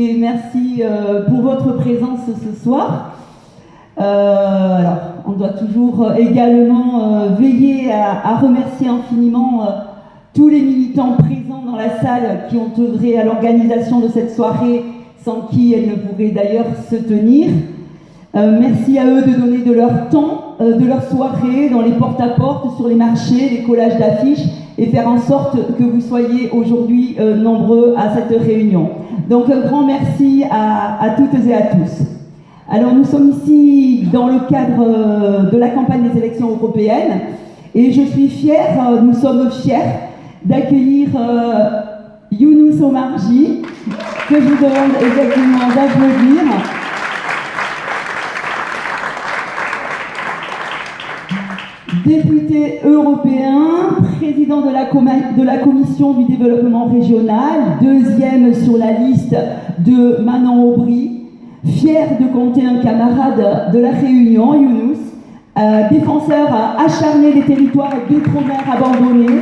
et merci pour votre présence ce soir. Alors, on doit toujours également veiller à remercier infiniment tous les militants présents dans la salle qui ont œuvré à l'organisation de cette soirée, sans qui elle ne pourrait d'ailleurs se tenir. Merci à eux de donner de leur temps, de leur soirée, dans les porte-à-porte, sur les marchés, les collages d'affiches, et faire en sorte que vous soyez aujourd'hui nombreux à cette réunion. Donc un grand merci à toutes et à tous. Alors nous sommes ici dans le cadre de la campagne des élections européennes, et je suis fière, nous sommes fiers d'accueillir Younous Omarjee, que je vous demande effectivement d'applaudir. Député européen, président de la Commission du développement régional, deuxième sur la liste de Manon Aubry, fier de compter un camarade de la Réunion, Younous, défenseur acharné des territoires d'outre-mer abandonnés,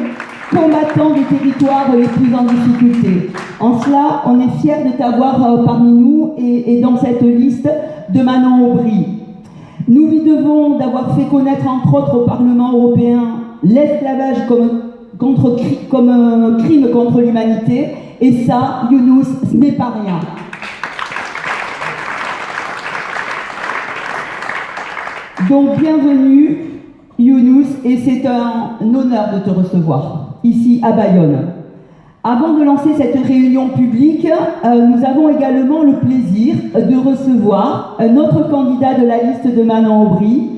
combattant des territoires les plus en difficulté. En cela, on est fier de t'avoir parmi nous et dans cette liste de Manon Aubry. Nous lui devons d'avoir fait connaître, entre autres au Parlement européen, l'esclavage comme crime contre l'humanité, et ça, Younous, ce n'est pas rien. Donc bienvenue, Younous, et c'est un honneur de te recevoir, ici à Bayonne. Avant de lancer cette réunion publique, nous avons également le plaisir de recevoir notre candidat de la liste de Manon Aubry,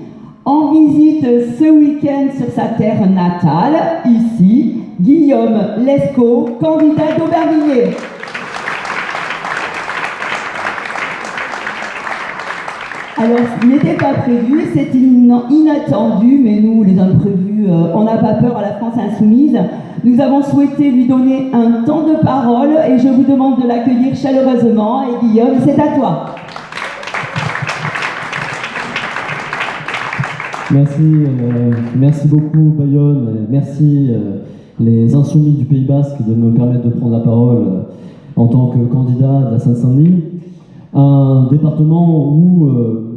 en visite ce week-end sur sa terre natale, ici, Guillaume Lescaut, candidat d'Aubervilliers. Alors, ce n'était pas prévu, c'est inattendu, mais nous, les imprévus, on n'a pas peur à la France insoumise. Nous avons souhaité lui donner un temps de parole et je vous demande de l'accueillir chaleureusement. Et Guillaume, c'est à toi. Merci beaucoup Bayonne, merci les Insoumis du Pays Basque de me permettre de prendre la parole en tant que candidat de la Seine-Saint-Denis. Un département où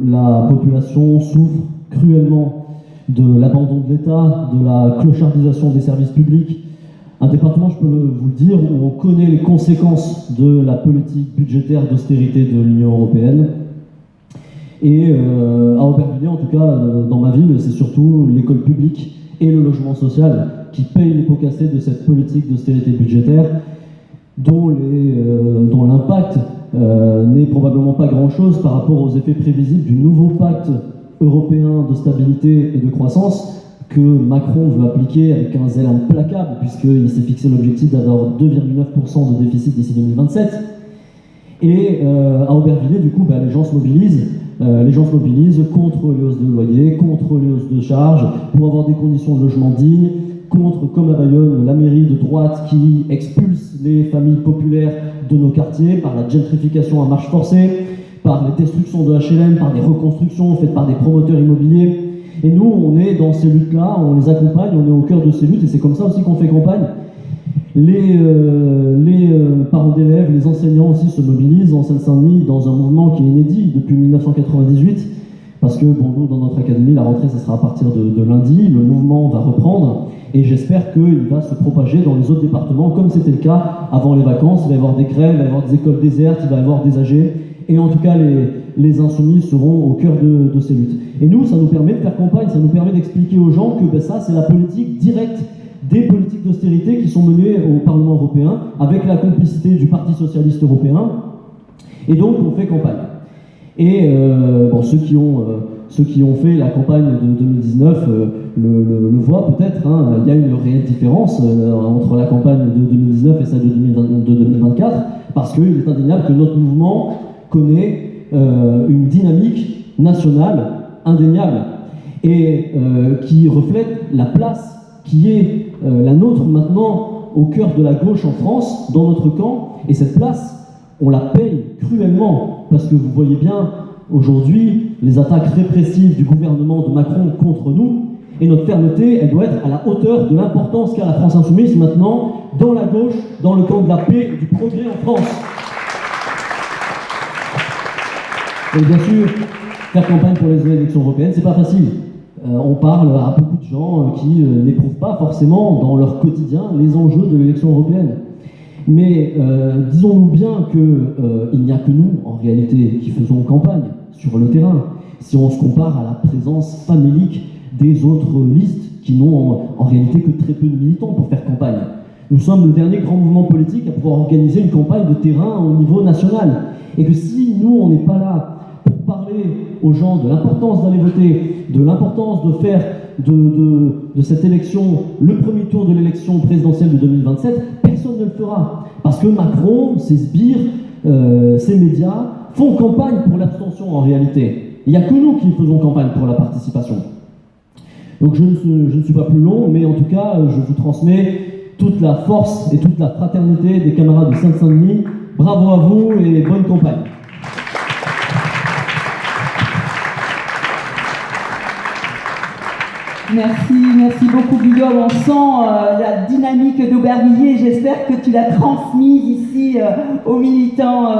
la population souffre cruellement de l'abandon de l'État, de la clochardisation des services publics. Un département, je peux vous le dire, où on connaît les conséquences de la politique budgétaire d'austérité de l'Union européenne. Et à Aubervilliers, en tout cas, dans ma ville, c'est surtout l'école publique et le logement social qui payent les pots cassés de cette politique d'austérité budgétaire, dont l'impact n'est probablement pas grand-chose par rapport aux effets prévisibles du nouveau pacte européen de stabilité et de croissance que Macron veut appliquer avec un zèle implacable, puisqu'il s'est fixé l'objectif d'avoir 2,9% de déficit d'ici 2027. Et à Aubervilliers, du coup, les gens se mobilisent. Les gens se mobilisent contre les hausses de loyer, contre les hausses de charges, pour avoir des conditions de logement dignes, contre, comme à Bayonne, la mairie de droite qui expulse les familles populaires de nos quartiers par la gentrification à marche forcée, par les destructions de HLM, par des reconstructions faites par des promoteurs immobiliers. Et nous, on est dans ces luttes-là, on les accompagne, on est au cœur de ces luttes, et c'est comme ça aussi qu'on fait campagne. Les parents d'élèves, les enseignants aussi se mobilisent en Seine-Saint-Denis dans un mouvement qui est inédit depuis 1998, parce que bon, nous, dans notre académie, la rentrée, ça sera à partir de lundi, le mouvement va reprendre, et j'espère qu'il va se propager dans les autres départements, comme c'était le cas avant les vacances. Il va y avoir des grèves, il va y avoir des écoles désertes, il va y avoir des AG, et en tout cas, les insoumis seront au cœur de ces luttes. Et nous, ça nous permet de faire campagne, ça nous permet d'expliquer aux gens que ça, c'est la politique directe des politiques d'austérité qui sont menées au Parlement européen avec la complicité du Parti socialiste européen. Et donc, on fait campagne. Et ceux qui ont fait la campagne de 2019 le voient peut-être. Il y a une réelle différence entre la campagne de 2019 et celle de 2024, parce qu'il est indéniable que notre mouvement connaît une dynamique nationale indéniable et qui reflète la place qui est la nôtre maintenant au cœur de la gauche en France, dans notre camp. Et cette place, on la paye cruellement, parce que vous voyez bien aujourd'hui les attaques répressives du gouvernement de Macron contre nous, et notre fermeté, elle doit être à la hauteur de l'importance qu'a la France insoumise maintenant dans la gauche, dans le camp de la paix et du progrès en France. Et bien sûr, faire campagne pour les élections européennes, c'est pas facile. On parle à beaucoup de gens qui n'éprouvent pas forcément dans leur quotidien les enjeux de l'élection européenne. Mais disons-nous bien qu'il n'y a que nous, en réalité, qui faisons campagne sur le terrain, si on se compare à la présence famélique des autres listes qui n'ont en réalité que très peu de militants pour faire campagne. Nous sommes le dernier grand mouvement politique à pouvoir organiser une campagne de terrain au niveau national. Et que si nous, on n'est pas là pour parler aux gens de l'importance d'aller voter, de l'importance de faire de cette élection le premier tour de l'élection présidentielle de 2027, personne ne le fera. Parce que Macron, ses sbires, ses médias font campagne pour l'abstention en réalité. Il n'y a que nous qui faisons campagne pour la participation. Donc je ne suis pas plus long, mais en tout cas, je vous transmets toute la force et toute la fraternité des camarades de Seine-Saint-Denis. Bravo à vous et bonne campagne. Merci beaucoup Guillaume. On sent la dynamique d'Aubervilliers. J'espère que tu l'as transmise ici aux militants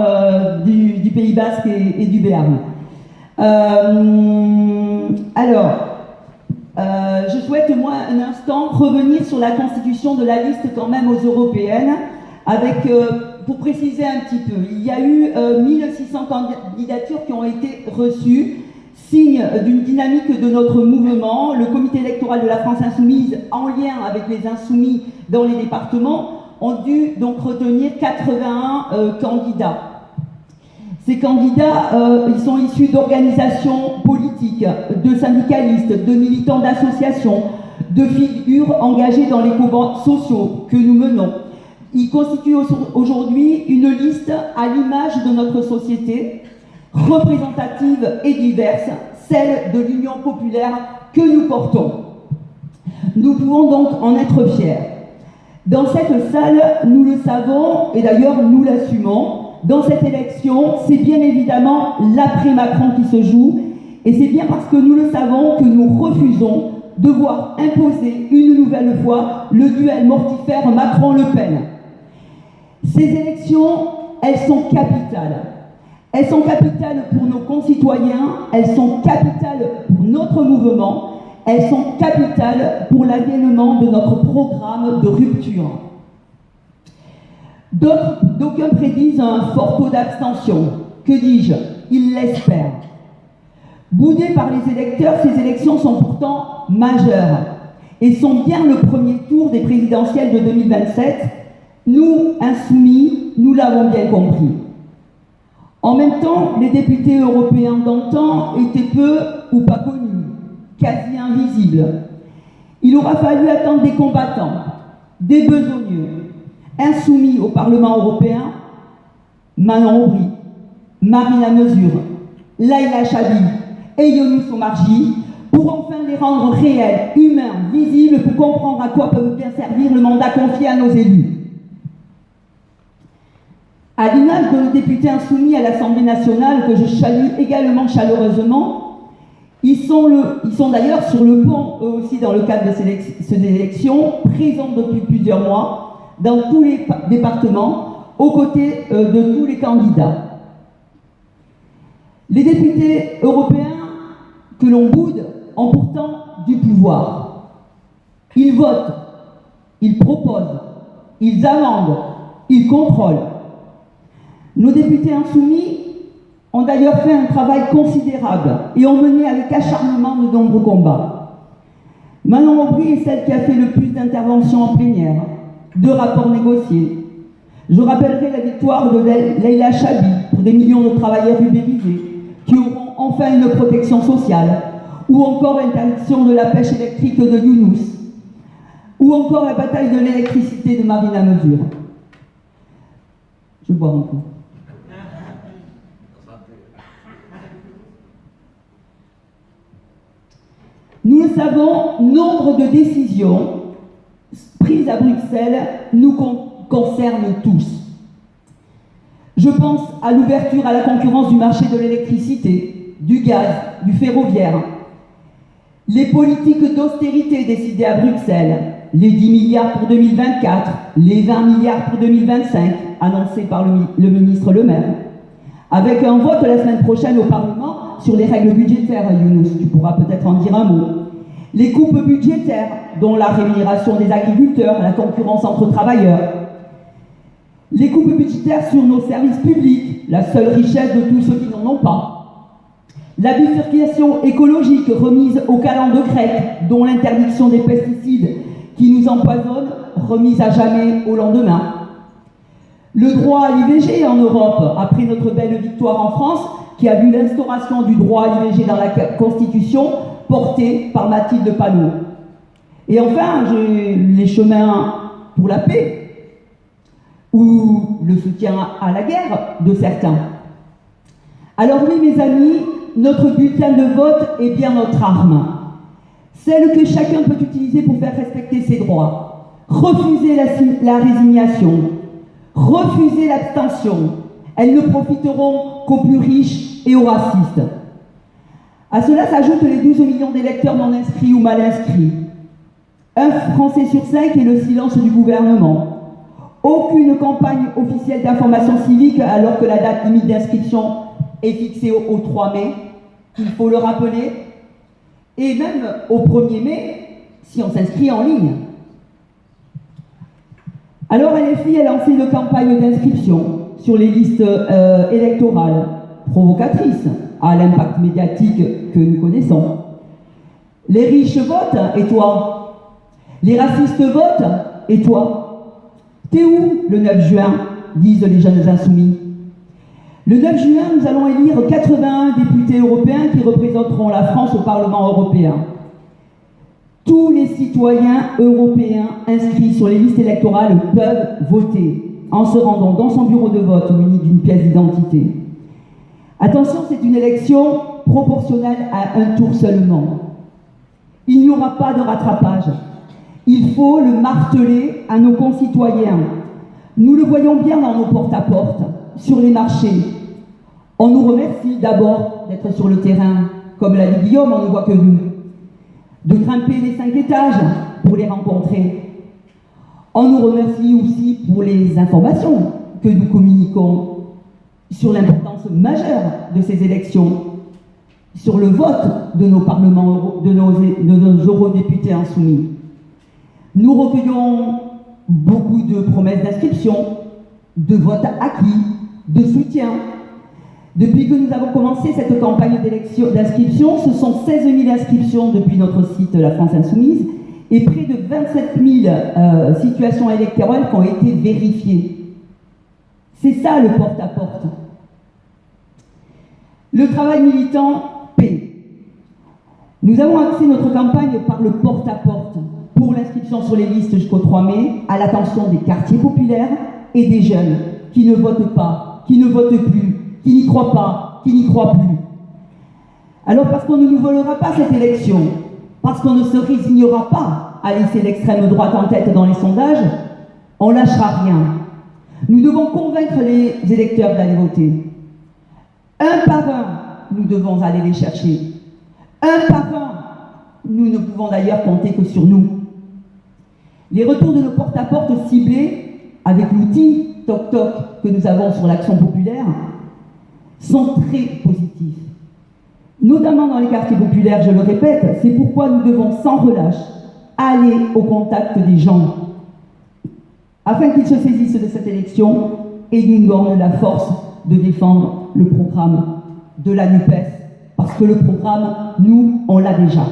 du Pays Basque et du Béarn. Je souhaite, moi, un instant revenir sur la constitution de la liste quand même aux européennes, avec, pour préciser un petit peu, il y a eu 1600 candidatures qui ont été reçues, signe d'une dynamique de notre mouvement. Le comité électoral de la France Insoumise, en lien avec les Insoumis dans les départements, ont dû donc retenir 81 candidats. Ces candidats, ils sont issus d'organisations politiques, de syndicalistes, de militants d'associations, de figures engagées dans les combats sociaux que nous menons. Ils constituent aujourd'hui une liste à l'image de notre société, représentative et diverse, celle de l'Union populaire que nous portons. Nous pouvons donc en être fiers. Dans cette salle, nous le savons, et d'ailleurs nous l'assumons, dans cette élection, c'est bien évidemment l'après-Macron qui se joue, et c'est bien parce que nous le savons que nous refusons de voir imposer une nouvelle fois le duel mortifère Macron-Le Pen. Ces élections, elles sont capitales. Elles sont capitales pour nos concitoyens, elles sont capitales pour notre mouvement, elles sont capitales pour l'avènement de notre programme de rupture. D'aucuns prédisent un fort taux d'abstention. Que dis-je? Ils l'espèrent. Boudées par les électeurs, ces élections sont pourtant majeures et sont bien le premier tour des présidentielles de 2027. Nous, insoumis, nous l'avons bien compris. En même temps, les députés européens d'antan étaient peu ou pas connus, quasi invisibles. Il aura fallu attendre des combattants, des besogneux, insoumis au Parlement européen, Manon Aubry, Marina Mesure, Laïla Chabi et Younous Omarji, pour enfin les rendre réels, humains, visibles, pour comprendre à quoi peut bien servir le mandat confié à nos élus. À l'image de nos députés insoumis à l'Assemblée nationale, que je salue également chaleureusement, ils sont d'ailleurs sur le pont, eux aussi, dans le cadre de ces élections, présents depuis plusieurs mois, dans tous les départements, aux côtés de tous les candidats. Les députés européens que l'on boude ont pourtant du pouvoir. Ils votent, ils proposent, ils amendent, ils contrôlent. Nos députés insoumis ont d'ailleurs fait un travail considérable et ont mené avec acharnement de nombreux combats. Manon Aubry est celle qui a fait le plus d'interventions en plénière, de rapports négociés. Je rappellerai la victoire de Laïla Chabi pour des millions de travailleurs ubérisés qui auront enfin une protection sociale, ou encore l'interdiction de la pêche électrique de Younous, ou encore la bataille de l'électricité de Marina Mesure. Je bois un coup. Nous le savons, nombre de décisions prises à Bruxelles nous concernent tous. Je pense à l'ouverture à la concurrence du marché de l'électricité, du gaz, du ferroviaire, les politiques d'austérité décidées à Bruxelles, les 10 milliards pour 2024, les 20 milliards pour 2025, annoncés par le ministre Le Maire, avec un vote la semaine prochaine au Parlement sur les règles budgétaires, Younous, tu pourras peut-être en dire un mot. Les coupes budgétaires, dont la rémunération des agriculteurs, la concurrence entre travailleurs. Les coupes budgétaires sur nos services publics, la seule richesse de tous ceux qui n'en ont pas. La bifurcation écologique remise au calendes grec, dont l'interdiction des pesticides qui nous empoisonnent, remise à jamais au lendemain. Le droit à l'IVG en Europe, après notre belle victoire en France, qui a vu l'instauration du droit à l'IVG dans la Constitution, portée par Mathilde Panot. Et enfin, les chemins pour la paix, ou le soutien à la guerre de certains. Alors oui, mes amis, notre bulletin de vote est bien notre arme, celle que chacun peut utiliser pour faire respecter ses droits. Refuser la résignation, refuser l'abstention. Elles ne profiteront qu'aux plus riches et aux racistes. À cela s'ajoutent les 12 millions d'électeurs non inscrits ou mal inscrits. Un Français sur 5 et le silence du gouvernement. Aucune campagne officielle d'information civique alors que la date limite d'inscription est fixée au 3 mai, il faut le rappeler, et même au 1er mai si on s'inscrit en ligne. Alors LFI a lancé une campagne d'inscription sur les listes électorales, provocatrices à l'impact médiatique que nous connaissons. Les riches votent, et toi? Les racistes votent, et toi? T'es où le 9 juin, disent les jeunes insoumis. Le 9 juin, nous allons élire 81 députés européens qui représenteront la France au Parlement européen. Tous les citoyens européens inscrits sur les listes électorales peuvent voter en se rendant dans son bureau de vote muni d'une pièce d'identité. Attention, c'est une élection proportionnelle à un tour seulement. Il n'y aura pas de rattrapage. Il faut le marteler à nos concitoyens. Nous le voyons bien dans nos porte-à-porte, sur les marchés. On nous remercie d'abord d'être sur le terrain, comme l'a dit Guillaume, on ne voit que nous. De grimper les 5 étages pour les rencontrer. On nous remercie aussi pour les informations que nous communiquons sur l'importance majeure de ces élections, sur le vote de nos parlements, de nos eurodéputés insoumis. Nous recueillons beaucoup de promesses d'inscription, de votes acquis, de soutien. Depuis que nous avons commencé cette campagne d'inscription, ce sont 16 000 inscriptions depuis notre site La France Insoumise et près de 27 000 situations électorales qui ont été vérifiées. C'est ça le porte-à-porte. Le travail militant paie. Nous avons axé notre campagne par le porte-à-porte pour l'inscription sur les listes jusqu'au 3 mai à l'attention des quartiers populaires et des jeunes qui ne votent pas, qui ne votent plus, qui n'y croient pas, qui n'y croient plus. Alors parce qu'on ne nous volera pas cette élection, parce qu'on ne se résignera pas à laisser l'extrême droite en tête dans les sondages, on lâchera rien. Nous devons convaincre les électeurs d'aller voter. Un par un, nous devons aller les chercher. Un par un, nous ne pouvons d'ailleurs compter que sur nous. Les retours de nos porte-à-porte ciblés, avec l'outil Toc Toc que nous avons sur l'Action populaire, sont très positifs. Notamment dans les quartiers populaires, je le répète, c'est pourquoi nous devons sans relâche aller au contact des gens, afin qu'ils se saisissent de cette élection et nous donnent la force de défendre le programme de la NUPES, parce que le programme, nous, on l'a déjà.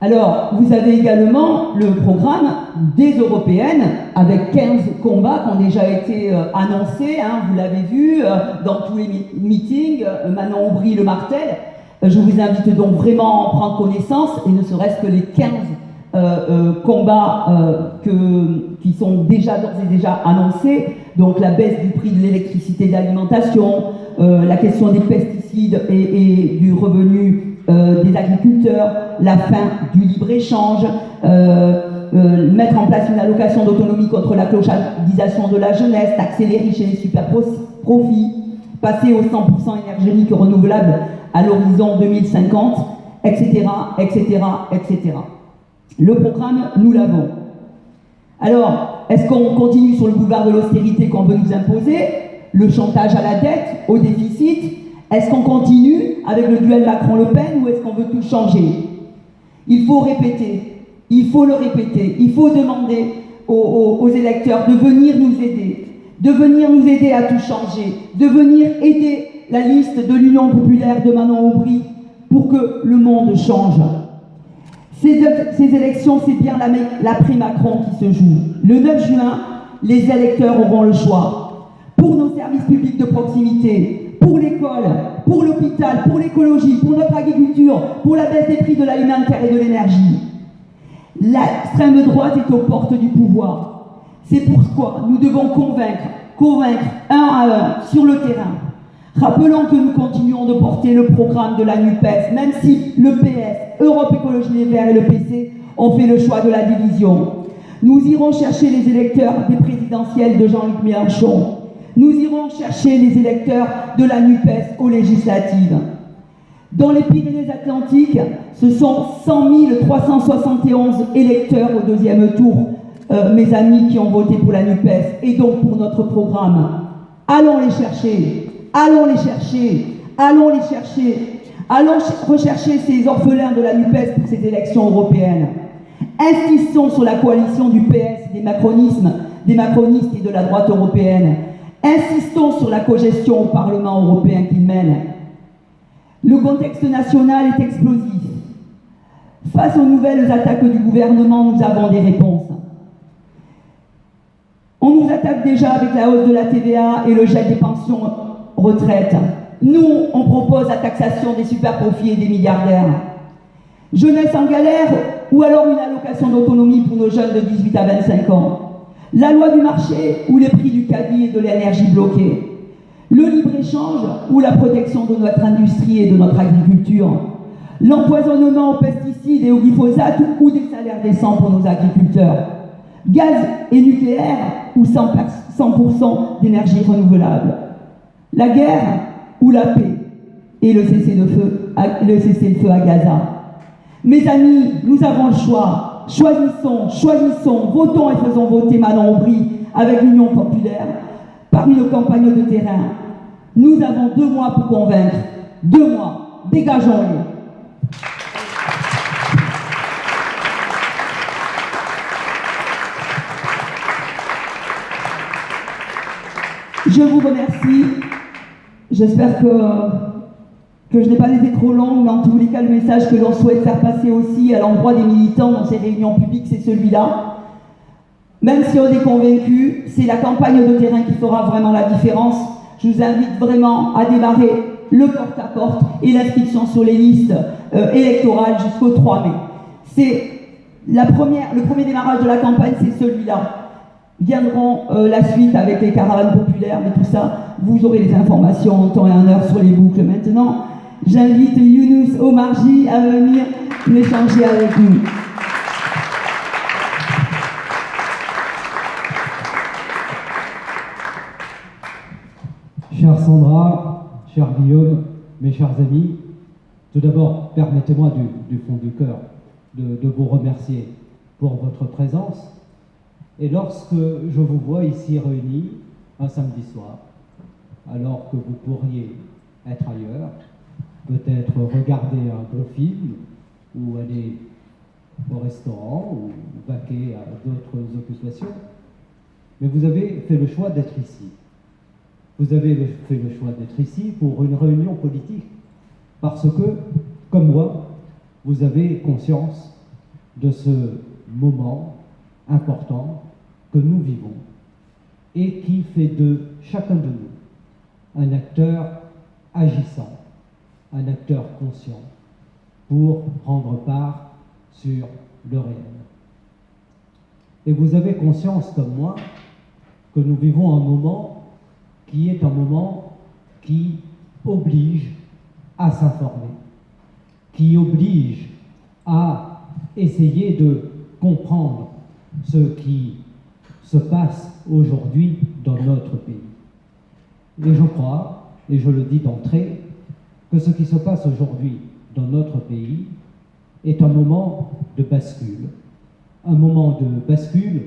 Alors, vous avez également le programme des européennes avec 15 combats qui ont déjà été annoncés, hein, vous l'avez vu, dans tous les meetings, Manon Aubry le martèle. Je vous invite donc vraiment à en prendre connaissance, et ne serait-ce que les 15 combats qui sont déjà d'ores et déjà annoncés, donc la baisse du prix de l'électricité d'alimentation, la question des pesticides et du revenu des agriculteurs, la fin du libre-échange, mettre en place une allocation d'autonomie contre la clochardisation de la jeunesse, taxer les riches et les super profits, passer au 100% énergétique renouvelable à l'horizon 2050 etc., etc., etc. Le programme, nous l'avons. Alors, est-ce qu'on continue sur le boulevard de l'austérité qu'on veut nous imposer, le chantage à la dette, au déficit? Est-ce qu'on continue avec le duel Macron-Le Pen ou est-ce qu'on veut tout changer? Il faut répéter, il faut le répéter, il faut demander aux électeurs de venir nous aider à tout changer, de venir aider la liste de l'Union populaire de Manon Aubry pour que le monde change. Ces élections, c'est bien l'après-Macron qui se joue. Le 9 juin, les électeurs auront le choix. Pour nos services publics de proximité, pour l'école, pour l'hôpital, pour l'écologie, pour notre agriculture, pour la baisse des prix de l'alimentaire et de l'énergie. L'extrême droite est aux portes du pouvoir. C'est pourquoi nous devons convaincre un à un sur le terrain. Rappelons que nous continuons de porter le programme de la NUPES, même si le PS, Europe Écologie Les Verts et le PC ont fait le choix de la division. Nous irons chercher les électeurs des présidentielles de Jean-Luc Mélenchon. Nous irons chercher les électeurs de la NUPES aux législatives. Dans les Pyrénées-Atlantiques, ce sont 100 371 électeurs au deuxième tour, mes amis qui ont voté pour la NUPES et donc pour notre programme. Allons les chercher. Allons les chercher, allons les chercher, allons rechercher ces orphelins de la NUPES pour ces élections européennes. Insistons sur la coalition du PS, des macronistes et de la droite européenne. Insistons sur la cogestion au Parlement européen qu'ils mènent. Le contexte national est explosif. Face aux nouvelles attaques du gouvernement, nous avons des réponses. On nous attaque déjà avec la hausse de la TVA et le gel des pensions retraite. Nous, on propose la taxation des super-profits et des milliardaires. Jeunesse en galère ou alors une allocation d'autonomie pour nos jeunes de 18 à 25 ans. La loi du marché ou les prix du caddie et de l'énergie bloqués. Le libre-échange ou la protection de notre industrie et de notre agriculture. L'empoisonnement aux pesticides et au glyphosate ou des salaires décents pour nos agriculteurs. Gaz et nucléaire ou 100% d'énergie renouvelable. La guerre ou la paix et le cessez-le-feu à Gaza. Mes amis, nous avons le choix. Choisissons, votons et faisons voter Manon Aubry avec l'Union populaire par une campagne de terrain. Nous avons 2 mois pour convaincre. 2 mois. Dégageons-les. Je vous remercie. J'espère que je n'ai pas été trop longue, mais en tous les cas, le message que l'on souhaite faire passer aussi à l'endroit des militants dans ces réunions publiques, c'est celui-là. Même si on est convaincu, c'est la campagne de terrain qui fera vraiment la différence. Je vous invite vraiment à démarrer le porte-à-porte et l'inscription sur les listes électorales jusqu'au 3 mai. C'est le premier démarrage de la campagne, c'est celui-là. Viendront la suite avec les caravanes populaires, mais tout ça, vous aurez les informations en temps et en heure sur les boucles. Maintenant, j'invite Younous Omarji à venir échanger avec nous. Chère Sandra, cher Guillaume, mes chers amis, tout d'abord, permettez-moi du fond du cœur de vous remercier pour votre présence. Et lorsque je vous vois ici réunis un samedi soir, alors que vous pourriez être ailleurs, peut-être regarder un bon film, ou aller au restaurant, ou vaquer à d'autres occupations, mais vous avez fait le choix d'être ici. Vous avez fait le choix d'être ici pour une réunion politique, parce que, comme moi, vous avez conscience de ce moment important que nous vivons et qui fait de chacun de nous un acteur agissant, un acteur conscient pour prendre part sur le réel. Et vous avez conscience, comme moi, que nous vivons un moment qui est un moment qui oblige à s'informer, qui oblige à essayer de comprendre ce qui se passe aujourd'hui dans notre pays. Et je crois, et je le dis d'entrée, que ce qui se passe aujourd'hui dans notre pays est un moment de bascule. Un moment de bascule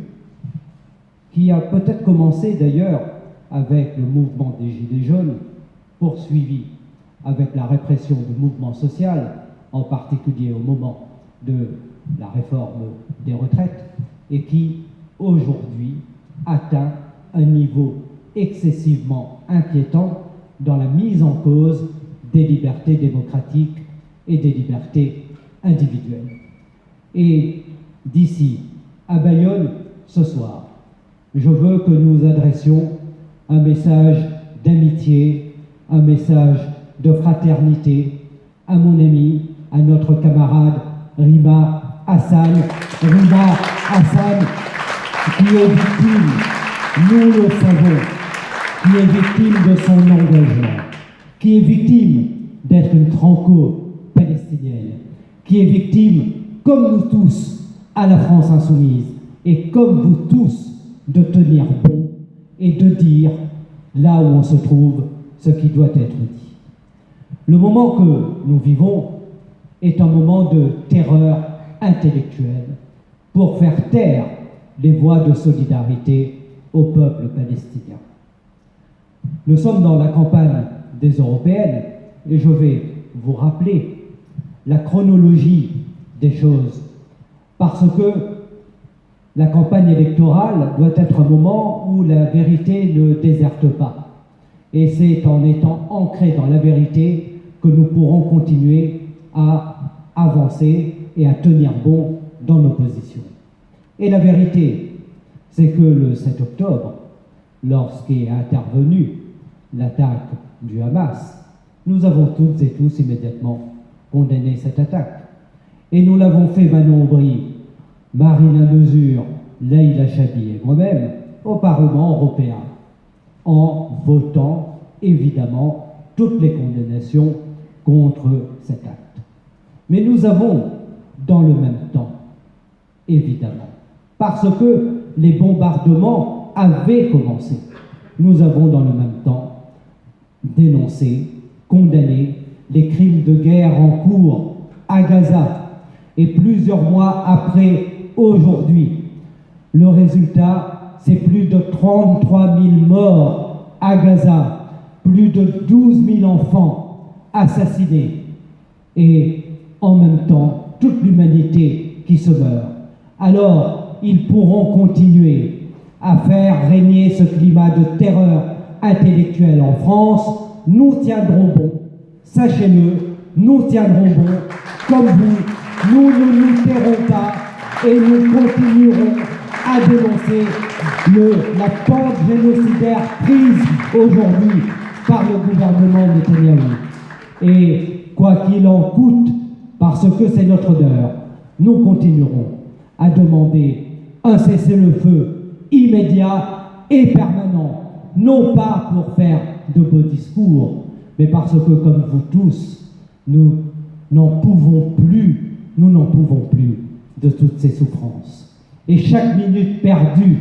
qui a peut-être commencé d'ailleurs avec le mouvement des Gilets jaunes, poursuivi avec la répression du mouvement social, en particulier au moment de la réforme des retraites, et qui aujourd'hui atteint un niveau excessivement inquiétant dans la mise en cause des libertés démocratiques et des libertés individuelles. Et d'ici à Bayonne, ce soir, je veux que nous adressions un message d'amitié, un message de fraternité à mon ami, à notre camarade Rima Hassan. Rima Hassan, qui est victime, nous le savons, qui est victime de son engagement, qui est victime d'être une franco-palestinienne, qui est victime, comme nous tous, à la France insoumise, et comme vous tous, de tenir bon et de dire, là où on se trouve, ce qui doit être dit. Le moment que nous vivons est un moment de terreur intellectuelle pour faire taire les voix de solidarité au peuple palestinien. Nous sommes dans la campagne des européennes et je vais vous rappeler la chronologie des choses parce que la campagne électorale doit être un moment où la vérité ne déserte pas. Et c'est en étant ancrés dans la vérité que nous pourrons continuer à avancer et à tenir bon dans nos positions. Et la vérité, c'est que le 7 octobre, lorsqu'est intervenue l'attaque du Hamas, nous avons toutes et tous immédiatement condamné cette attaque. Et nous l'avons fait Manon Aubry, Marina Mesure, Leïla Chabi et moi-même au Parlement européen, en votant évidemment toutes les condamnations contre cet acte. Mais nous avons, dans le même temps, évidemment, parce que les bombardements avaient commencé, nous avons dans le même temps dénoncé, condamné les crimes de guerre en cours à Gaza. Et plusieurs mois après, aujourd'hui, le résultat, c'est plus de 33 000 morts à Gaza, plus de 12 000 enfants assassinés, et en même temps, toute l'humanité qui se meurt. Alors, ils pourront continuer à faire régner ce climat de terreur intellectuelle en France. Nous tiendrons bon, sachez-le, nous tiendrons bon, comme vous. Nous ne nous tairons pas et nous continuerons à dénoncer la pente génocidaire prise aujourd'hui par le gouvernement Netanyahou. Et quoi qu'il en coûte, parce que c'est notre honneur, nous continuerons à demander un cessez-le-feu immédiat et permanent, non pas pour faire de beaux discours, mais parce que, comme vous tous, nous n'en pouvons plus de toutes ces souffrances. Et chaque minute perdue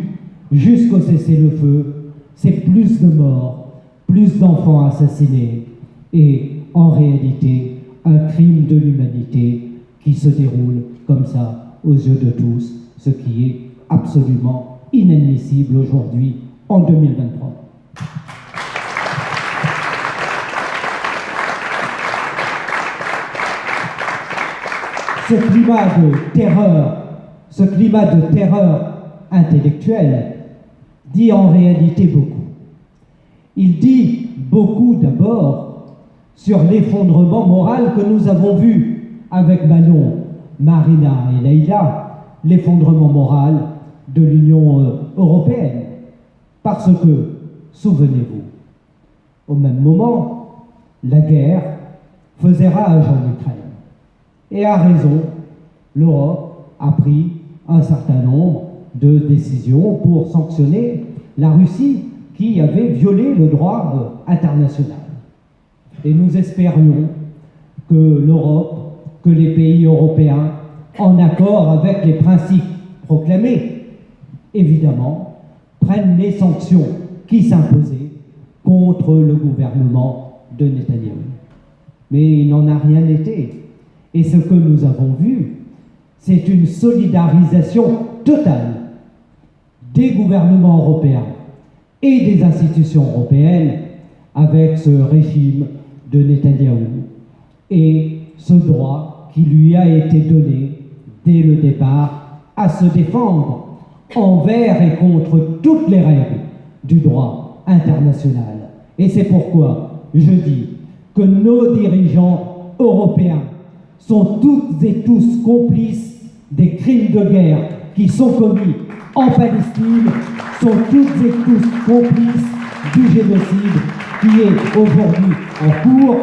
jusqu'au cessez-le-feu, c'est plus de morts, plus d'enfants assassinés, et en réalité, un crime de l'humanité qui se déroule comme ça aux yeux de tous, ce qui est absolument inadmissible aujourd'hui en 2023. Ce climat de terreur intellectuelle dit en réalité beaucoup. Il dit beaucoup d'abord sur l'effondrement moral que nous avons vu avec Manon, Marina et Leïla, l'effondrement moral de l'Union européenne. Parce que, souvenez-vous, au même moment, la guerre faisait rage en Ukraine. Et à raison, l'Europe a pris un certain nombre de décisions pour sanctionner la Russie qui avait violé le droit international. Et nous espérions que l'Europe, que les pays européens, en accord avec les principes proclamés, évidemment, prennent les sanctions qui s'imposaient contre le gouvernement de Netanyahou. Mais il n'en a rien été. Et ce que nous avons vu, c'est une solidarisation totale des gouvernements européens et des institutions européennes avec ce régime de Netanyahou et ce droit qui lui a été donné dès le départ à se défendre envers et contre toutes les règles du droit international. Et c'est pourquoi je dis que nos dirigeants européens sont toutes et tous complices des crimes de guerre qui sont commis en Palestine, sont toutes et tous complices du génocide qui est aujourd'hui en cours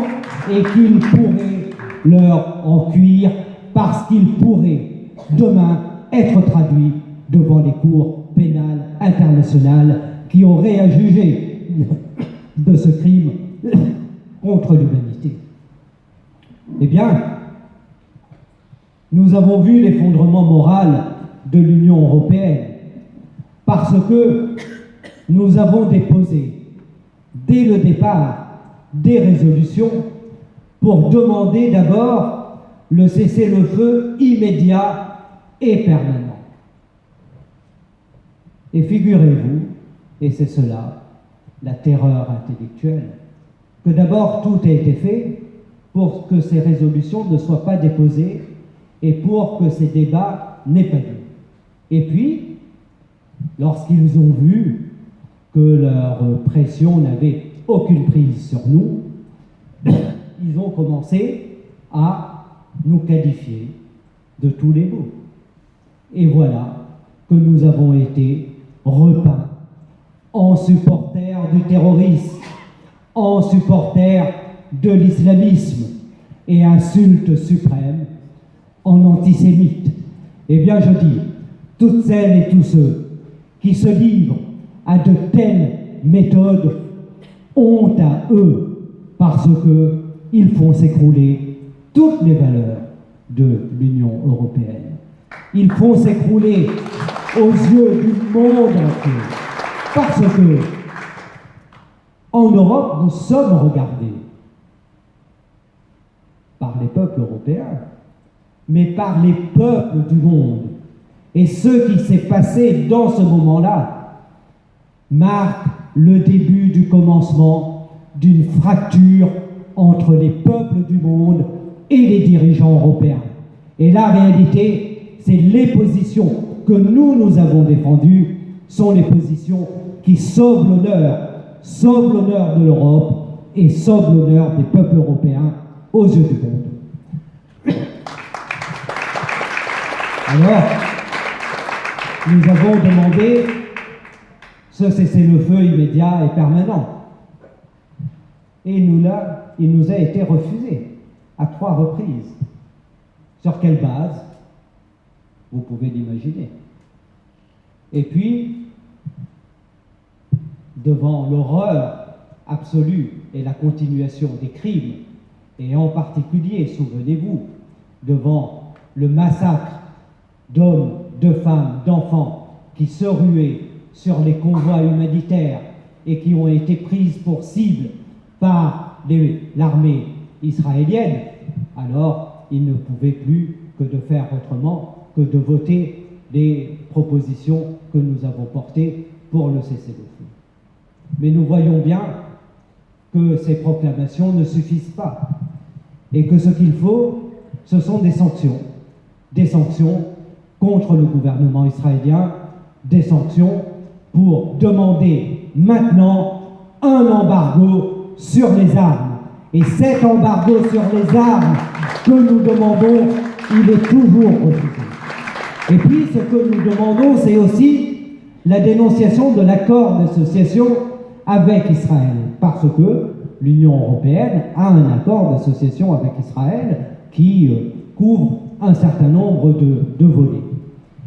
et qu'ils pourraient leur en cuire parce qu'ils pourraient demain être traduits devant les cours pénales internationales qui auraient à juger de ce crime contre l'humanité. Eh bien, nous avons vu l'effondrement moral de l'Union européenne parce que nous avons déposé dès le départ des résolutions pour demander d'abord le cessez-le-feu immédiat et permanent. Et figurez-vous, et c'est cela, la terreur intellectuelle, que d'abord tout a été fait pour que ces résolutions ne soient pas déposées et pour que ces débats n'aient pas lieu. Et puis, lorsqu'ils ont vu que leur pression n'avait aucune prise sur nous, ils ont commencé à nous qualifier de tous les mots. Et voilà que nous avons été repeints en supporters du terrorisme, en supporters de l'islamisme et insulte suprême en antisémites. Eh bien, je dis, toutes celles et tous ceux qui se livrent à de telles méthodes, honte à eux, parce qu'ils font s'écrouler toutes les valeurs de l'Union européenne. Ils font s'écrouler aux yeux du monde entier, parce que en Europe, nous sommes regardés par les peuples européens, mais par les peuples du monde. Et ce qui s'est passé dans ce moment-là marque le début du commencement d'une fracture entre les peuples du monde et les dirigeants européens. Et la réalité, c'est les positions que nous avons défendues sont les positions qui sauvent l'honneur de l'Europe et sauvent l'honneur des peuples européens aux yeux du monde. Alors, nous avons demandé ce cessez-le-feu immédiat et permanent. Et il nous a été refusé à 3 reprises. Sur quelle base? Vous pouvez l'imaginer. Et puis, devant l'horreur absolue et la continuation des crimes, et en particulier, souvenez-vous, devant le massacre d'hommes, de femmes, d'enfants qui se ruaient sur les convois humanitaires et qui ont été prises pour cible par l'armée israélienne, alors il ne pouvait plus que de faire autrement que de voter les propositions que nous avons portées pour le cessez-le-feu. Mais nous voyons bien que ces proclamations ne suffisent pas et que ce qu'il faut, ce sont des sanctions contre le gouvernement israélien, des sanctions pour demander maintenant un embargo sur les armes. Et cet embargo sur les armes que nous demandons, il est toujours refusé. Et puis ce que nous demandons, c'est aussi la dénonciation de l'accord d'association avec Israël, parce que l'Union européenne a un accord d'association avec Israël qui couvre un certain nombre de volets.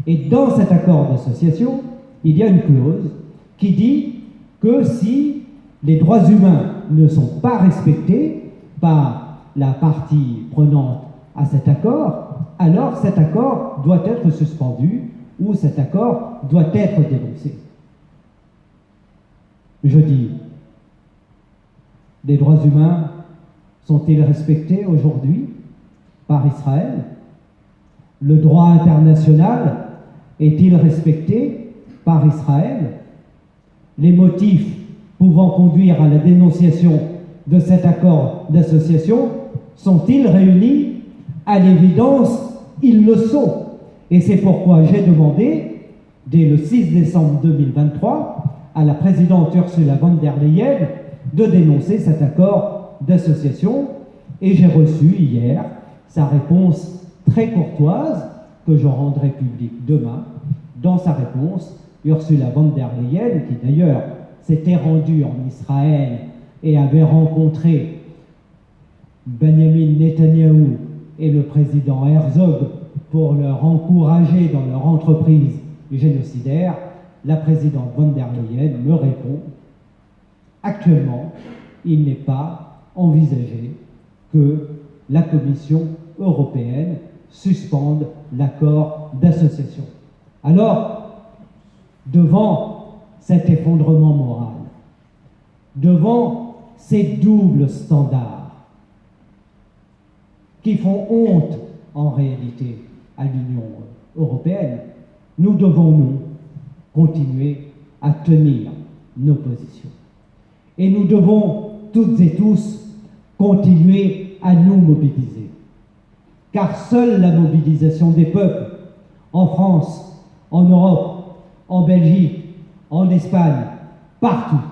Et dans cet accord d'association, il y a une clause qui dit que si les droits humains ne sont pas respectés par la partie prenante à cet accord, alors cet accord doit être suspendu ou cet accord doit être dénoncé. Je dis, les droits humains sont-ils respectés aujourd'hui par Israël? Le droit international est-il respecté par Israël? Les motifs pouvant conduire à la dénonciation de cet accord d'association sont-ils réunis? À l'évidence, ils le sont. Et c'est pourquoi j'ai demandé, dès le 6 décembre 2023, à la présidente Ursula von der Leyen de dénoncer cet accord d'association. Et j'ai reçu hier sa réponse très courtoise, que je rendrai publique demain. Dans sa réponse, Ursula von der Leyen, qui d'ailleurs s'était rendue en Israël et avait rencontré Benjamin Netanyahou et le président Herzog pour leur encourager dans leur entreprise génocidaire, la présidente von der Leyen me répond: actuellement, il n'est pas envisagé que la Commission européenne suspende l'accord d'association. Alors, devant cet effondrement moral, devant ces doubles standards qui font honte en réalité à l'Union européenne, nous devons, nous, continuer à tenir nos positions. Et nous devons toutes et tous continuer à nous mobiliser. Car seule la mobilisation des peuples, en France, en Europe, en Belgique, en Espagne, partout,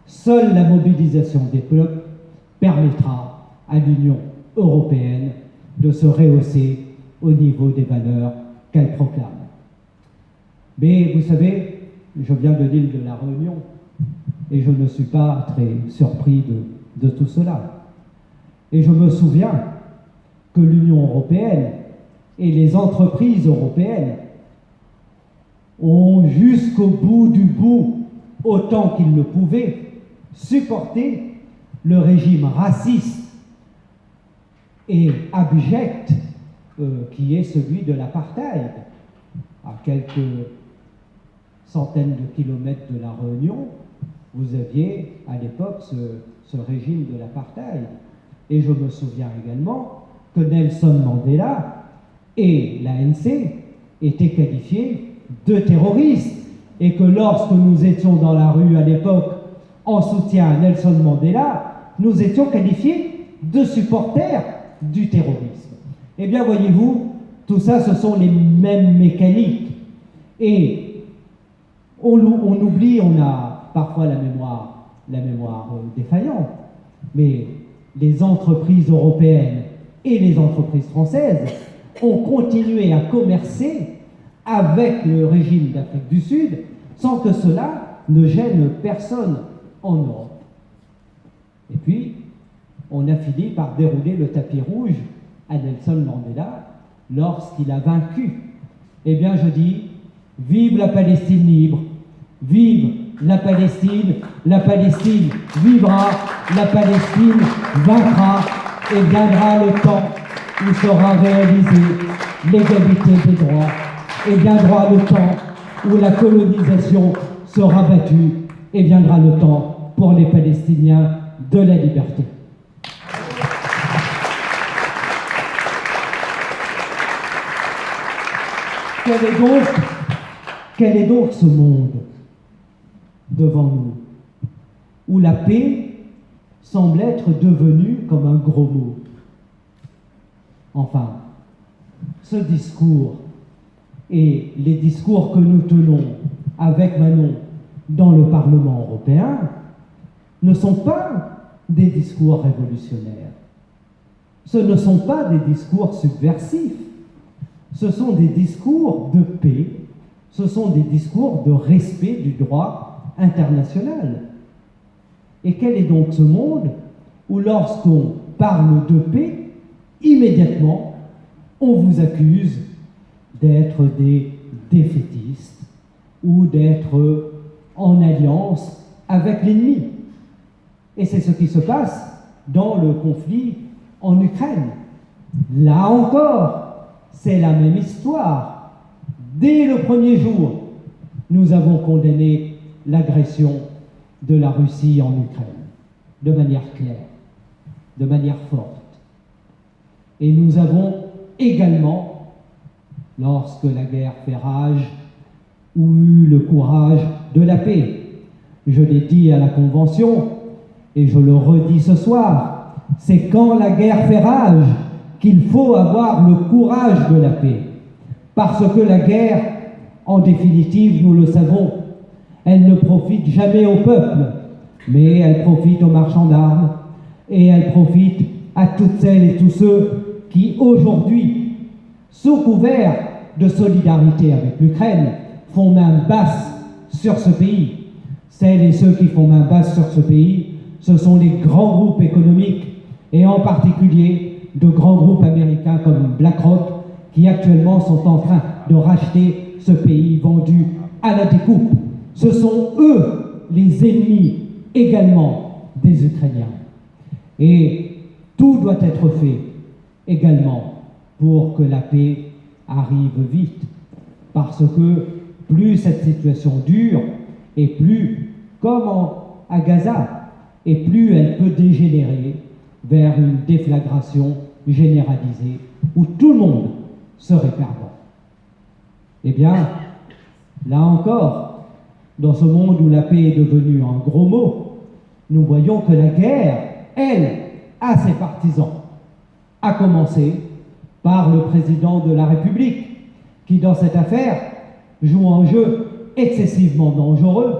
seule la mobilisation des peuples permettra à l'Union européenne de se rehausser au niveau des valeurs qu'elle proclame. Mais vous savez, je viens de l'île de la Réunion et je ne suis pas très surpris de tout cela. Et je me souviens que l'Union européenne et les entreprises européennes ont jusqu'au bout du bout, autant qu'ils le pouvaient, supporté le régime raciste et abject qui est celui de l'apartheid. À quelques centaines de kilomètres de la Réunion, vous aviez à l'époque ce régime de l'apartheid. Et je me souviens également que Nelson Mandela et l'ANC étaient qualifiés de terroristes, et que lorsque nous étions dans la rue à l'époque en soutien à Nelson Mandela, nous étions qualifiés de supporters du terrorisme. Eh bien, voyez-vous, tout ça, ce sont les mêmes mécaniques. Et on oublie, on a parfois la mémoire défaillante, mais les entreprises européennes et les entreprises françaises ont continué à commercer avec le régime d'Afrique du Sud sans que cela ne gêne personne en Europe. Et puis, on a fini par dérouler le tapis rouge à Nelson Mandela lorsqu'il a vaincu. Eh bien, je dis, vive la Palestine libre, vive la Palestine vivra, la Palestine vaincra, et viendra le temps où sera réalisée l'égalité des droits, et viendra le temps où la colonisation sera battue, et viendra le temps pour les Palestiniens de la liberté. Quel est donc ce monde devant nous, où la paix semble être devenue comme un gros mot? Enfin, ce discours et les discours que nous tenons avec Manon dans le Parlement européen ne sont pas des discours révolutionnaires. Ce ne sont pas des discours subversifs. Ce sont des discours de paix, ce sont des discours de respect du droit international. Et quel est donc ce monde où, lorsqu'on parle de paix, immédiatement, on vous accuse d'être des défaitistes ou d'être en alliance avec l'ennemi? Et c'est ce qui se passe dans le conflit en Ukraine. Là encore, c'est la même histoire. Dès le premier jour, nous avons condamné l'agression de la Russie en Ukraine, de manière claire, de manière forte. Et nous avons également, lorsque la guerre fait rage, eu le courage de la paix. Je l'ai dit à la Convention, et je le redis ce soir, c'est quand la guerre fait rage qu'il faut avoir le courage de la paix. Parce que la guerre, en définitive, nous le savons, elle ne profite jamais au peuple, mais elle profite aux marchands d'armes, et elle profite à toutes celles et tous ceux qui, aujourd'hui, sous couvert de solidarité avec l'Ukraine, font main basse sur ce pays. Celles et ceux qui font main basse sur ce pays, ce sont les grands groupes économiques, et en particulier de grands groupes américains comme BlackRock, qui actuellement sont en train de racheter ce pays vendu à la découpe. Ce sont eux les ennemis également des Ukrainiens. Et tout doit être fait également pour que la paix arrive vite, parce que plus cette situation dure, et plus, comme à Gaza, et plus elle peut dégénérer vers une déflagration généralisée où tout le monde serait perdant. Eh bien, là encore, dans ce monde où la paix est devenue un gros mot, nous voyons que la guerre, elle, a ses partisans, à commencer par le président de la République, qui dans cette affaire joue un jeu excessivement dangereux,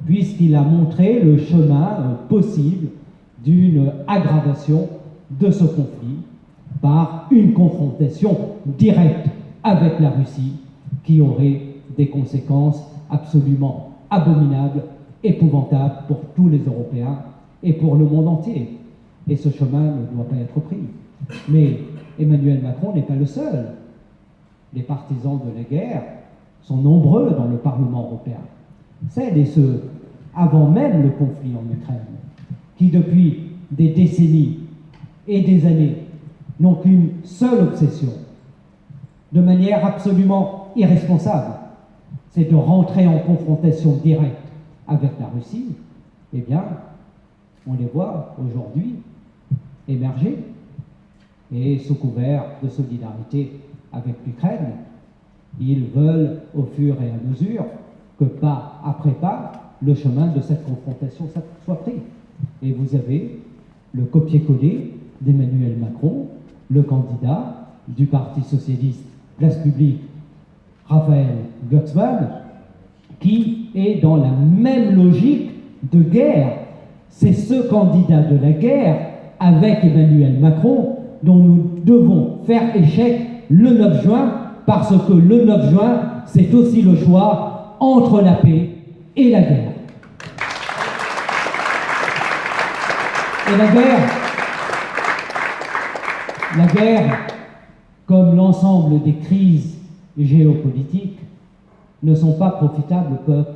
puisqu'il a montré le chemin possible d'une aggravation de ce conflit par une confrontation directe avec la Russie qui aurait des conséquences absolument abominables, épouvantables pour tous les Européens et pour le monde entier. Et ce chemin ne doit pas être pris. Mais Emmanuel Macron n'est pas le seul. Les partisans de la guerre sont nombreux dans le Parlement européen. Celles et ceux, avant même le conflit en Ukraine, qui depuis des décennies et des années n'ont qu'une seule obsession, de manière absolument irresponsable, c'est de rentrer en confrontation directe avec la Russie. Eh bien, on les voit aujourd'hui émerger, et sous couvert de solidarité avec l'Ukraine, ils veulent, au fur et à mesure, que pas après pas, le chemin de cette confrontation soit pris. Et vous avez le copier-coller d'Emmanuel Macron, le candidat du Parti socialiste Place Publique, Raphaël Glucksmann, qui est dans la même logique de guerre. C'est ce candidat de la guerre avec Emmanuel Macron dont nous devons faire échec le 9 juin, parce que le 9 juin, c'est aussi le choix entre la paix et la guerre. Et la guerre, comme l'ensemble des crises géopolitiques, ne sont pas profitables au peuple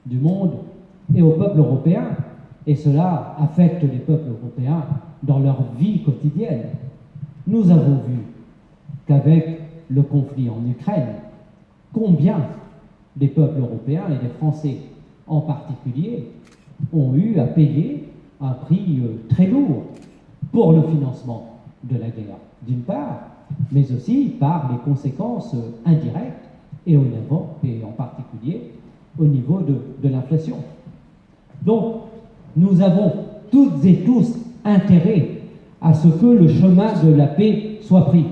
du monde et au peuple européen, et cela affecte les peuples européens dans leur vie quotidienne. Nous avons vu qu'avec le conflit en Ukraine, combien des peuples européens et des Français en particulier ont eu à payer un prix très lourd pour le financement de la guerre, d'une part, mais aussi par les conséquences indirectes et en particulier au niveau de l'inflation. Donc, nous avons toutes et tous intérêt à ce que le chemin de la paix soit pris.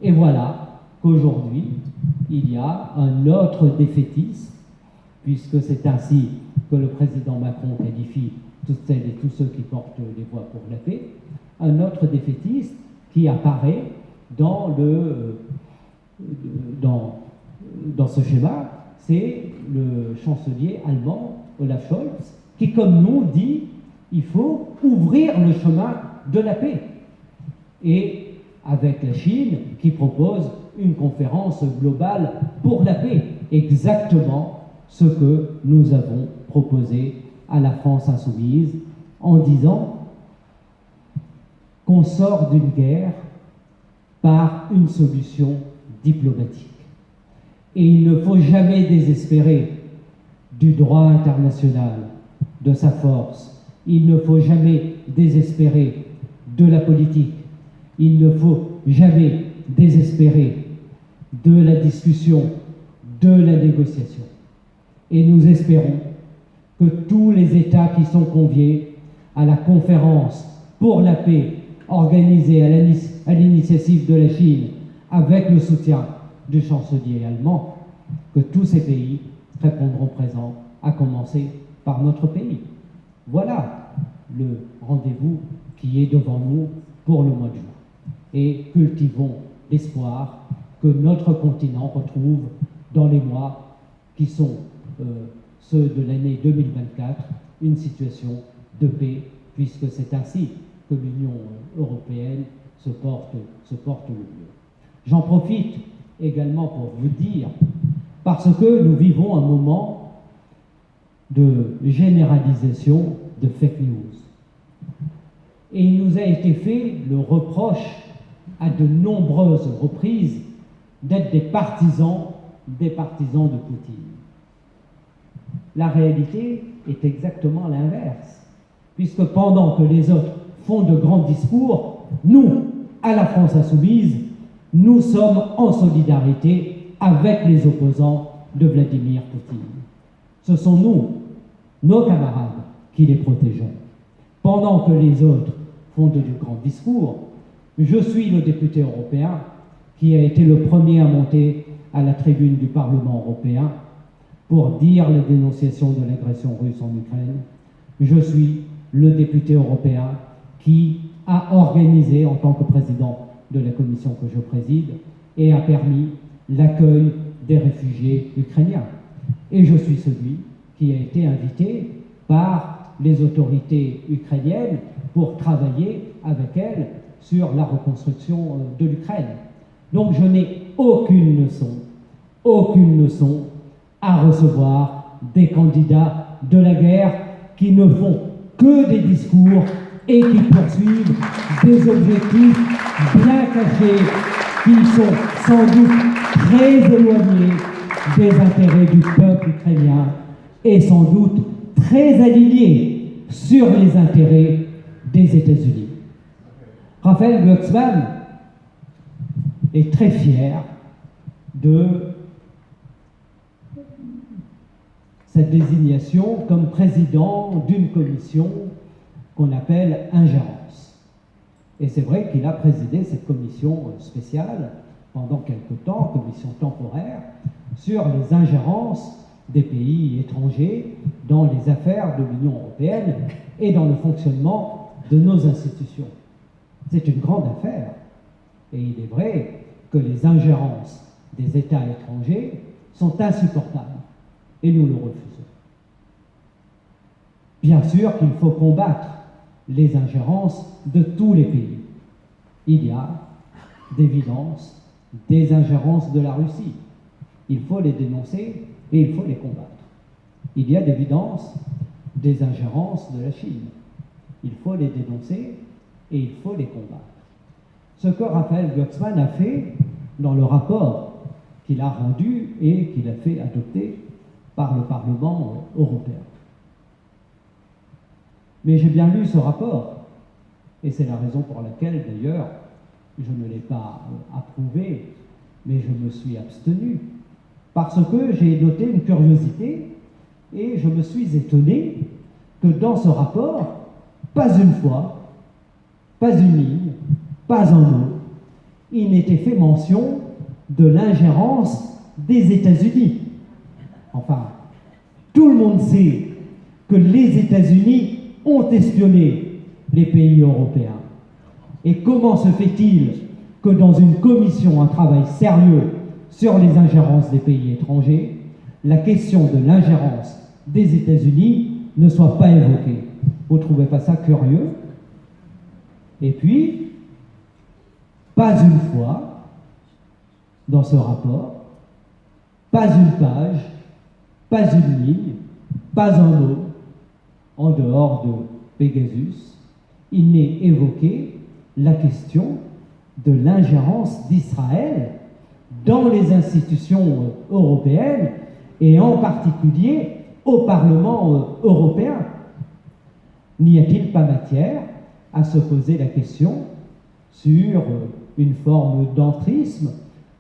Et voilà qu'aujourd'hui, il y a un autre défaitisme, puisque c'est ainsi que le président Macron qualifie toutes celles et tous ceux qui portent les voix pour la paix, un autre défaitiste qui apparaît dans ce schéma, c'est le chancelier allemand Olaf Scholz, qui, comme nous, dit il faut ouvrir le chemin de la paix. Et avec la Chine, qui propose une conférence globale pour la paix, exactement ce que nous avons proposé à la France insoumise, en disant qu'on sort d'une guerre par une solution diplomatique. Et il ne faut jamais désespérer du droit international, de sa force. Il ne faut jamais désespérer de la politique. il ne faut jamais désespérer de la discussion, de la négociation. Et nous espérons que tous les États qui sont conviés à la conférence pour la paix organisée à l'initiative de la Chine avec le soutien du chancelier allemand, que tous ces pays répondront présents, à commencer par notre pays. Voilà le rendez-vous qui est devant nous pour le mois de juin. Et cultivons l'espoir que notre continent retrouve dans les mois qui sont ceux de l'année 2024 une situation de paix, puisque c'est ainsi que l'Union européenne se porte le mieux. J'en profite également pour vous dire, parce que nous vivons un moment de généralisation de fake news. Et il nous a été fait le reproche à de nombreuses reprises d'être des partisans de Poutine. La réalité est exactement l'inverse, puisque pendant que les autres font de grands discours, nous, à la France Insoumise, nous sommes en solidarité avec les opposants de Vladimir Poutine. Ce sont nous, nos camarades, qui les protégeons. Pendant que les autres font de grands discours, je suis le député européen qui a été le premier à monter à la tribune du Parlement européen pour dire la dénonciation de l'agression russe en Ukraine. Je suis le député européen qui a organisé, en tant que président de la commission que je préside, et a permis l'accueil des réfugiés ukrainiens. Et je suis celui qui a été invité par les autorités ukrainiennes pour travailler avec elles sur la reconstruction de l'Ukraine. Donc je n'ai aucune leçon à recevoir des candidats de la guerre qui ne font que des discours et qui poursuivent des objectifs bien cachés qui sont sans doute très éloignés des intérêts du peuple ukrainien et sans doute très alignés sur les intérêts des États-Unis. Raphaël Glucksmann est très fier de sa désignation comme président d'une commission qu'on appelle ingérence. Et c'est vrai qu'il a présidé cette commission spéciale pendant quelque temps, commission temporaire, sur les ingérences des pays étrangers dans les affaires de l'Union européenne et dans le fonctionnement de nos institutions. C'est une grande affaire. Et il est vrai que les ingérences des États étrangers sont insupportables. Et nous le refusons. Bien sûr qu'il faut combattre les ingérences de tous les pays. Il y a d'évidence des ingérences de la Russie. Il faut les dénoncer et il faut les combattre. Il y a d'évidence des ingérences de la Chine. Il faut les dénoncer et il faut les combattre. Ce que Raphaël Glucksmann a fait dans le rapport qu'il a rendu et qu'il a fait adopter par le Parlement européen. Mais j'ai bien lu ce rapport, et c'est la raison pour laquelle, d'ailleurs, je ne l'ai pas approuvé, mais je me suis abstenu, parce que j'ai noté une curiosité, et je me suis étonné que dans ce rapport, pas une fois, pas une ligne, pas un mot, il n'était fait mention de l'ingérence des États-Unis. Enfin, tout le monde sait que les États-Unis ont espionné les pays européens. Et comment se fait-il que dans une commission, un travail sérieux sur les ingérences des pays étrangers, la question de l'ingérence des États-Unis ne soit pas évoquée? Vous ne trouvez pas ça curieux? Et puis, pas une fois dans ce rapport, pas une page, pas une ligne, pas un mot, en dehors de Pegasus, il n'est évoqué la question de l'ingérence d'Israël dans les institutions européennes et en particulier au Parlement européen. N'y a-t-il pas matière à se poser la question sur une forme d'entrisme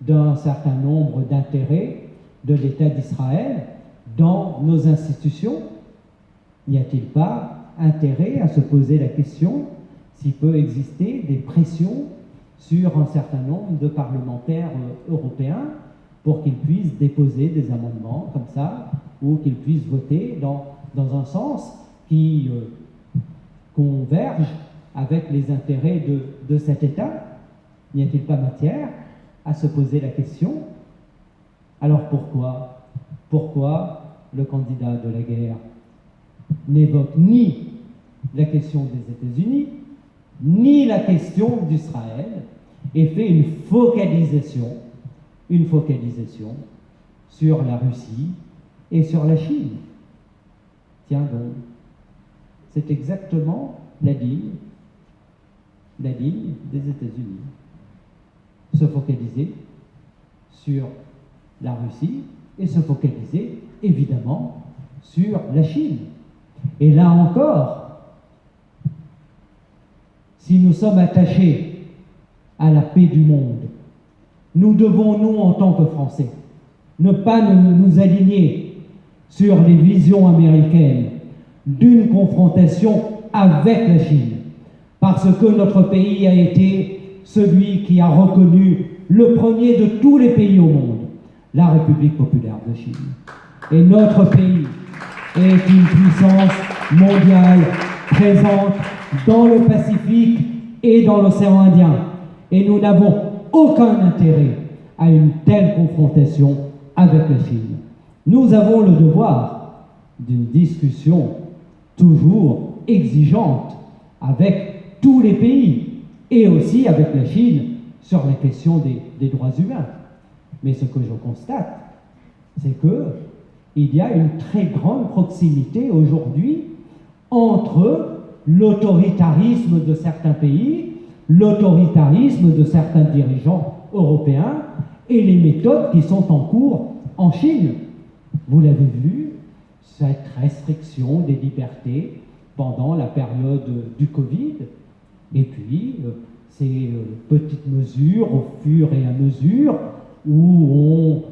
d'un certain nombre d'intérêts de l'État d'Israël dans nos institutions? N'y a-t-il pas intérêt à se poser la question s'il peut exister des pressions sur un certain nombre de parlementaires européens pour qu'ils puissent déposer des amendements comme ça, ou qu'ils puissent voter dans un sens qui converge avec les intérêts de cet État? N'y a-t-il pas matière à se poser la question? Alors pourquoi le candidat de la guerre n'évoque ni la question des États-Unis, ni la question d'Israël, et fait une focalisation sur la Russie et sur la Chine? Tiens donc, c'est exactement la ligne des États-Unis. Se focaliser sur la Russie et se focaliser évidemment sur la Chine. Et là encore, si nous sommes attachés à la paix du monde, nous devons, nous, en tant que Français, ne pas nous aligner sur les visions américaines d'une confrontation avec la Chine, parce que notre pays a été celui qui a reconnu le premier de tous les pays au monde, la République populaire de Chine. Et notre pays est une puissance mondiale présente dans le Pacifique et dans l'océan Indien. Et nous n'avons aucun intérêt à une telle confrontation avec la Chine. Nous avons le devoir d'une discussion toujours exigeante avec tous les pays et aussi avec la Chine sur la question des droits humains. Mais ce que je constate, c'est qu'il y a une très grande proximité aujourd'hui entre l'autoritarisme de certains pays, l'autoritarisme de certains dirigeants européens et les méthodes qui sont en cours en Chine. Vous l'avez vu, cette restriction des libertés pendant la période du Covid, et puis ces petites mesures au fur et à mesure où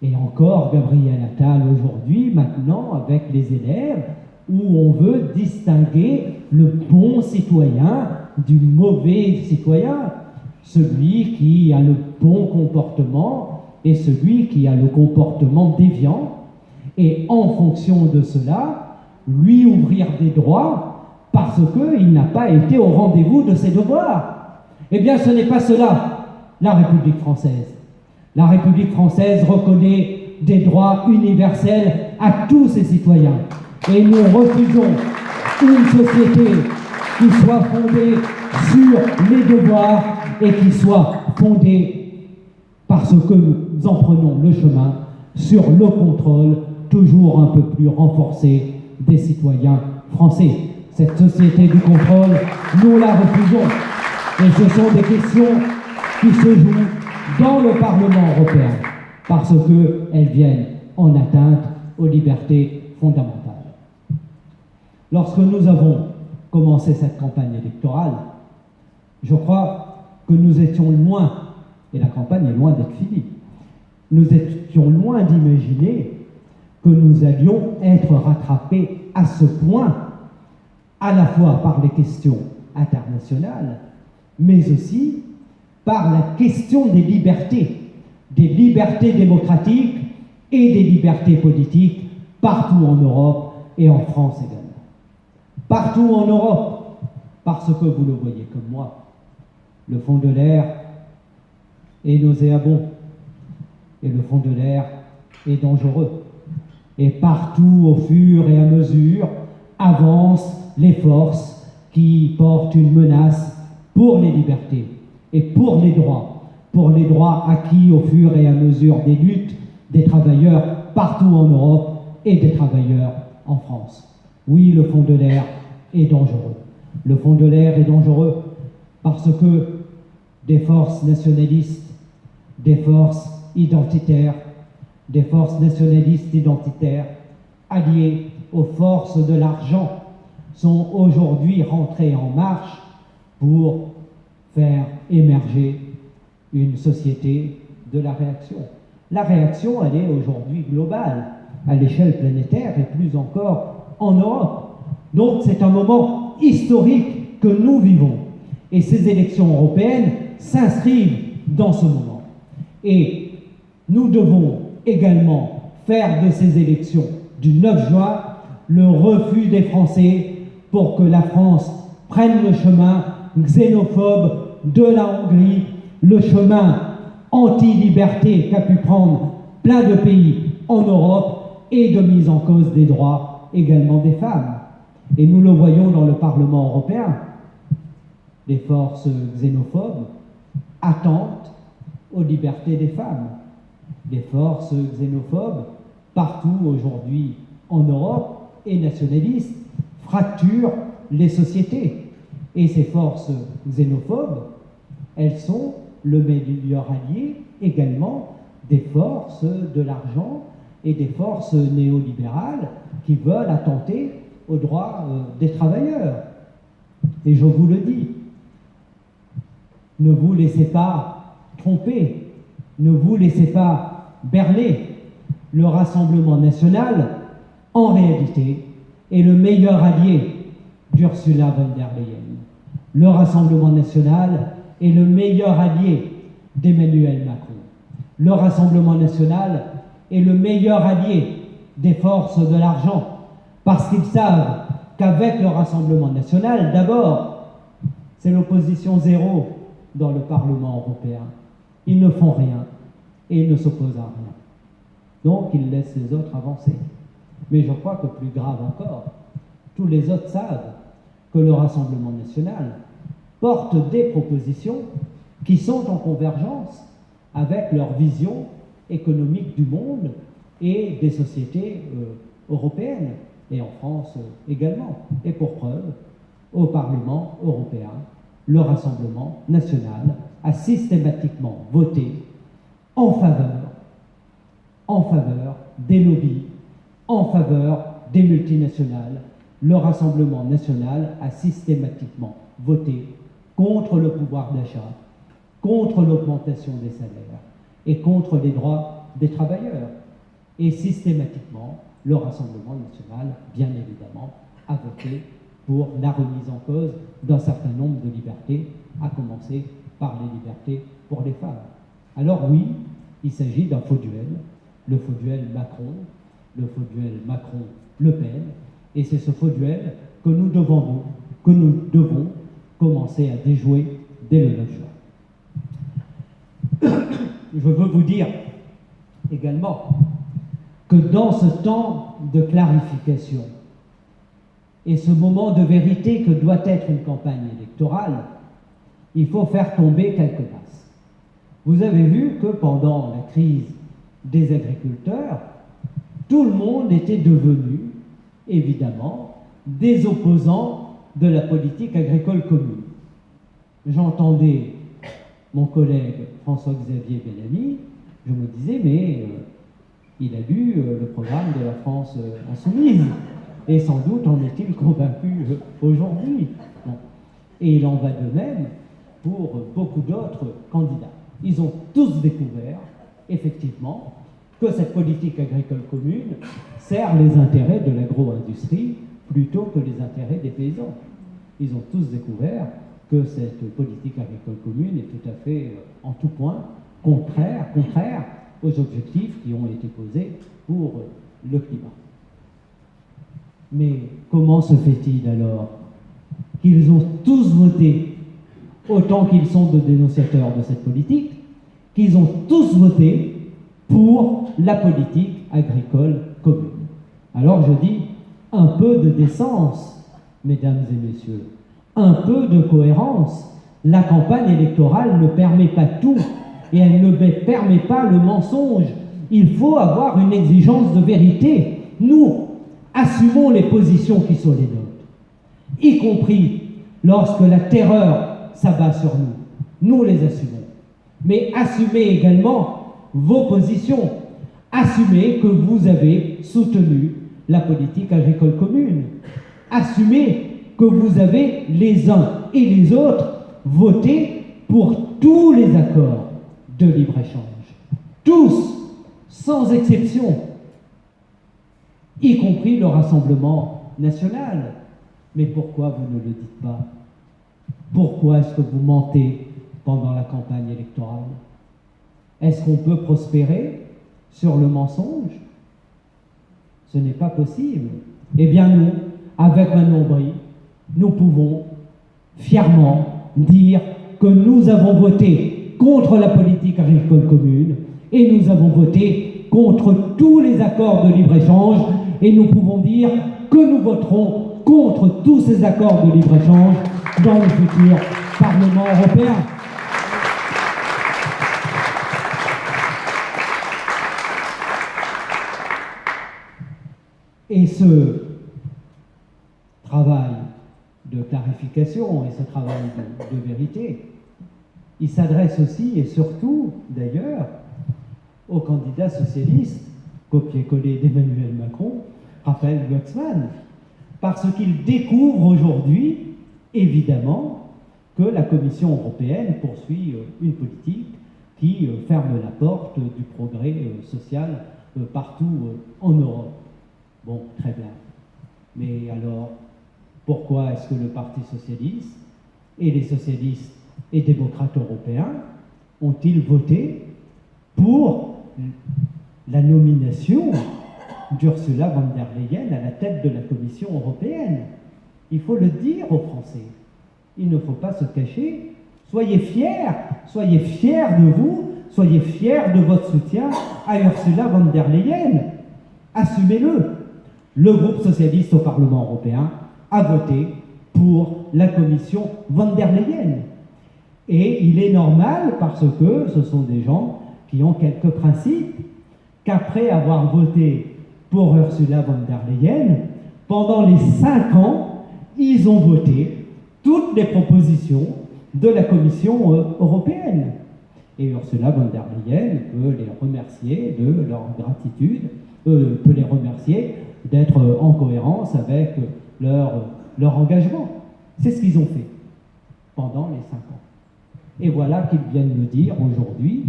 et encore Gabriel Attal aujourd'hui, maintenant avec les élèves, où on veut distinguer le bon citoyen du mauvais citoyen, celui qui a le bon comportement et celui qui a le comportement déviant, et en fonction de cela, lui ouvrir des droits parce qu'il n'a pas été au rendez-vous de ses devoirs. Eh bien, ce n'est pas cela, la République française. La République française reconnaît des droits universels à tous ses citoyens. Et nous refusons une société qui soit fondée sur les devoirs et qui soit fondée, parce que nous en prenons le chemin, sur le contrôle toujours un peu plus renforcé des citoyens français. Cette société du contrôle, nous la refusons. Et ce sont des questions qui se jouent dans le Parlement européen, parce qu'elles viennent en atteinte aux libertés fondamentales. Lorsque nous avons commencé cette campagne électorale, je crois que nous étions loin, et la campagne est loin d'être finie, nous étions loin d'imaginer que nous allions être rattrapés à ce point, à la fois par les questions internationales, mais aussi par la question des libertés démocratiques et des libertés politiques partout en Europe et en France également. Partout en Europe, parce que vous le voyez comme moi, le fond de l'air est nauséabond et le fond de l'air est dangereux. Et partout, au fur et à mesure, avancent les forces qui portent une menace pour les libertés et pour les droits acquis au fur et à mesure des luttes des travailleurs partout en Europe et des travailleurs en France. Oui, le fond de l'air est dangereux. Le fond de l'air est dangereux parce que des forces nationalistes, des forces identitaires, des forces nationalistes identitaires alliées aux forces de l'argent sont aujourd'hui rentrées en marche pour faire émerger une société de la réaction. La réaction, elle est aujourd'hui globale, à l'échelle planétaire et plus encore en Europe. Donc c'est un moment historique que nous vivons. Et ces élections européennes s'inscrivent dans ce moment. Et nous devons également faire de ces élections du 9 juin le refus des Français pour que la France prenne le chemin xénophobe de la Hongrie, le chemin anti-liberté qu'a pu prendre plein de pays en Europe et de mise en cause des droits également des femmes. Et nous le voyons dans le Parlement européen. Les forces xénophobes attentent aux libertés des femmes. Les forces xénophobes, partout aujourd'hui en Europe, et nationalistes, fracturent les sociétés. Et ces forces xénophobes, elles sont le meilleur allié également des forces de l'argent et des forces néolibérales qui veulent attenter aux droits des travailleurs. Et je vous le dis, ne vous laissez pas tromper, ne vous laissez pas berner. Le Rassemblement national, en réalité, est le meilleur allié d'Ursula von der Leyen. Le Rassemblement national est le meilleur allié d'Emmanuel Macron. Le Rassemblement national est le meilleur allié des forces de l'argent, parce qu'ils savent qu'avec le Rassemblement national, d'abord, c'est l'opposition zéro dans le Parlement européen. Ils ne font rien et ils ne s'opposent à rien. Donc, ils laissent les autres avancer. Mais je crois que plus grave encore, tous les autres savent que le Rassemblement national porte des propositions qui sont en convergence avec leur vision économique du monde et des sociétés européennes, et en France également. Et pour preuve, au Parlement européen, le Rassemblement national a systématiquement voté en faveur des lobbies, en faveur des multinationales. Le Rassemblement national a systématiquement voté contre le pouvoir d'achat, contre l'augmentation des salaires et contre les droits des travailleurs. Et systématiquement, le Rassemblement national, bien évidemment, a voté pour la remise en cause d'un certain nombre de libertés, à commencer par les libertés pour les femmes. Alors oui, il s'agit d'un faux duel, le faux duel Macron, le faux duel Macron-Le Pen, et c'est ce faux duel que nous devons commencer à déjouer dès le 9 juin. Je veux vous dire également que dans ce temps de clarification et ce moment de vérité que doit être une campagne électorale, il faut faire tomber quelques masses. Vous avez vu que pendant la crise des agriculteurs, tout le monde était devenu, évidemment, des opposants de la politique agricole commune. J'entendais mon collègue François-Xavier Bellamy, je me disais, mais il a lu le programme de la France insoumise, et sans doute en est-il convaincu aujourd'hui. Bon. Et il en va de même pour beaucoup d'autres candidats. Ils ont tous découvert, effectivement, que cette politique agricole commune sert les intérêts de l'agro-industrie plutôt que les intérêts des paysans. Ils ont tous découvert que cette politique agricole commune est tout à fait, en tout point, contraire aux objectifs qui ont été posés pour le climat. Mais comment se fait-il alors qu'ils ont tous voté, autant qu'ils sont de dénonciateurs de cette politique, qu'ils ont tous voté pour la politique agricole commune? Alors je dis, un peu de décence, mesdames et messieurs, un peu de cohérence. La campagne électorale ne permet pas tout et elle ne permet pas le mensonge. Il faut avoir une exigence de vérité. Nous assumons les positions qui sont les nôtres, y compris lorsque la terreur s'abat sur nous. Nous les assumons. Mais assumez également vos positions. Assumez que vous avez soutenu la politique agricole commune. Assumez que vous avez les uns et les autres voté pour tous les accords de libre-échange. Tous, sans exception, y compris le Rassemblement national. Mais pourquoi vous ne le dites pas? Pourquoi est-ce que vous mentez pendant la campagne électorale? Est-ce qu'on peut prospérer sur le mensonge? Ce n'est pas possible. Eh bien nous, avec Manon Bry, nous pouvons fièrement dire que nous avons voté contre la politique agricole commune et nous avons voté contre tous les accords de libre-échange et nous pouvons dire que nous voterons contre tous ces accords de libre-échange dans le futur Parlement européen. Et ce travail de clarification et ce travail de vérité, il s'adresse aussi et surtout, d'ailleurs, aux candidats socialistes, copier-coller d'Emmanuel Macron, Raphaël Glucksmann, parce qu'il découvre aujourd'hui, évidemment, que la Commission européenne poursuit une politique qui ferme la porte du progrès social partout en Europe. Bon, très bien. Mais alors, pourquoi est-ce que le Parti socialiste et les socialistes et démocrates européens ont-ils voté pour la nomination d'Ursula von der Leyen à la tête de la Commission européenne? Il faut le dire aux Français. Il ne faut pas se cacher. Soyez fiers de vous, soyez fiers de votre soutien à Ursula von der Leyen. Assumez-le. Le groupe socialiste au Parlement européen a voté pour la Commission von der Leyen. Et il est normal, parce que ce sont des gens qui ont quelques principes, qu'après avoir voté pour Ursula von der Leyen, pendant les 5 ans, ils ont voté toutes les propositions de la Commission européenne. Et Ursula von der Leyen peut les remercier de leur gratitude, peut les remercier d'être en cohérence avec leur engagement. C'est ce qu'ils ont fait pendant les 5 ans. Et voilà qu'ils viennent me dire aujourd'hui,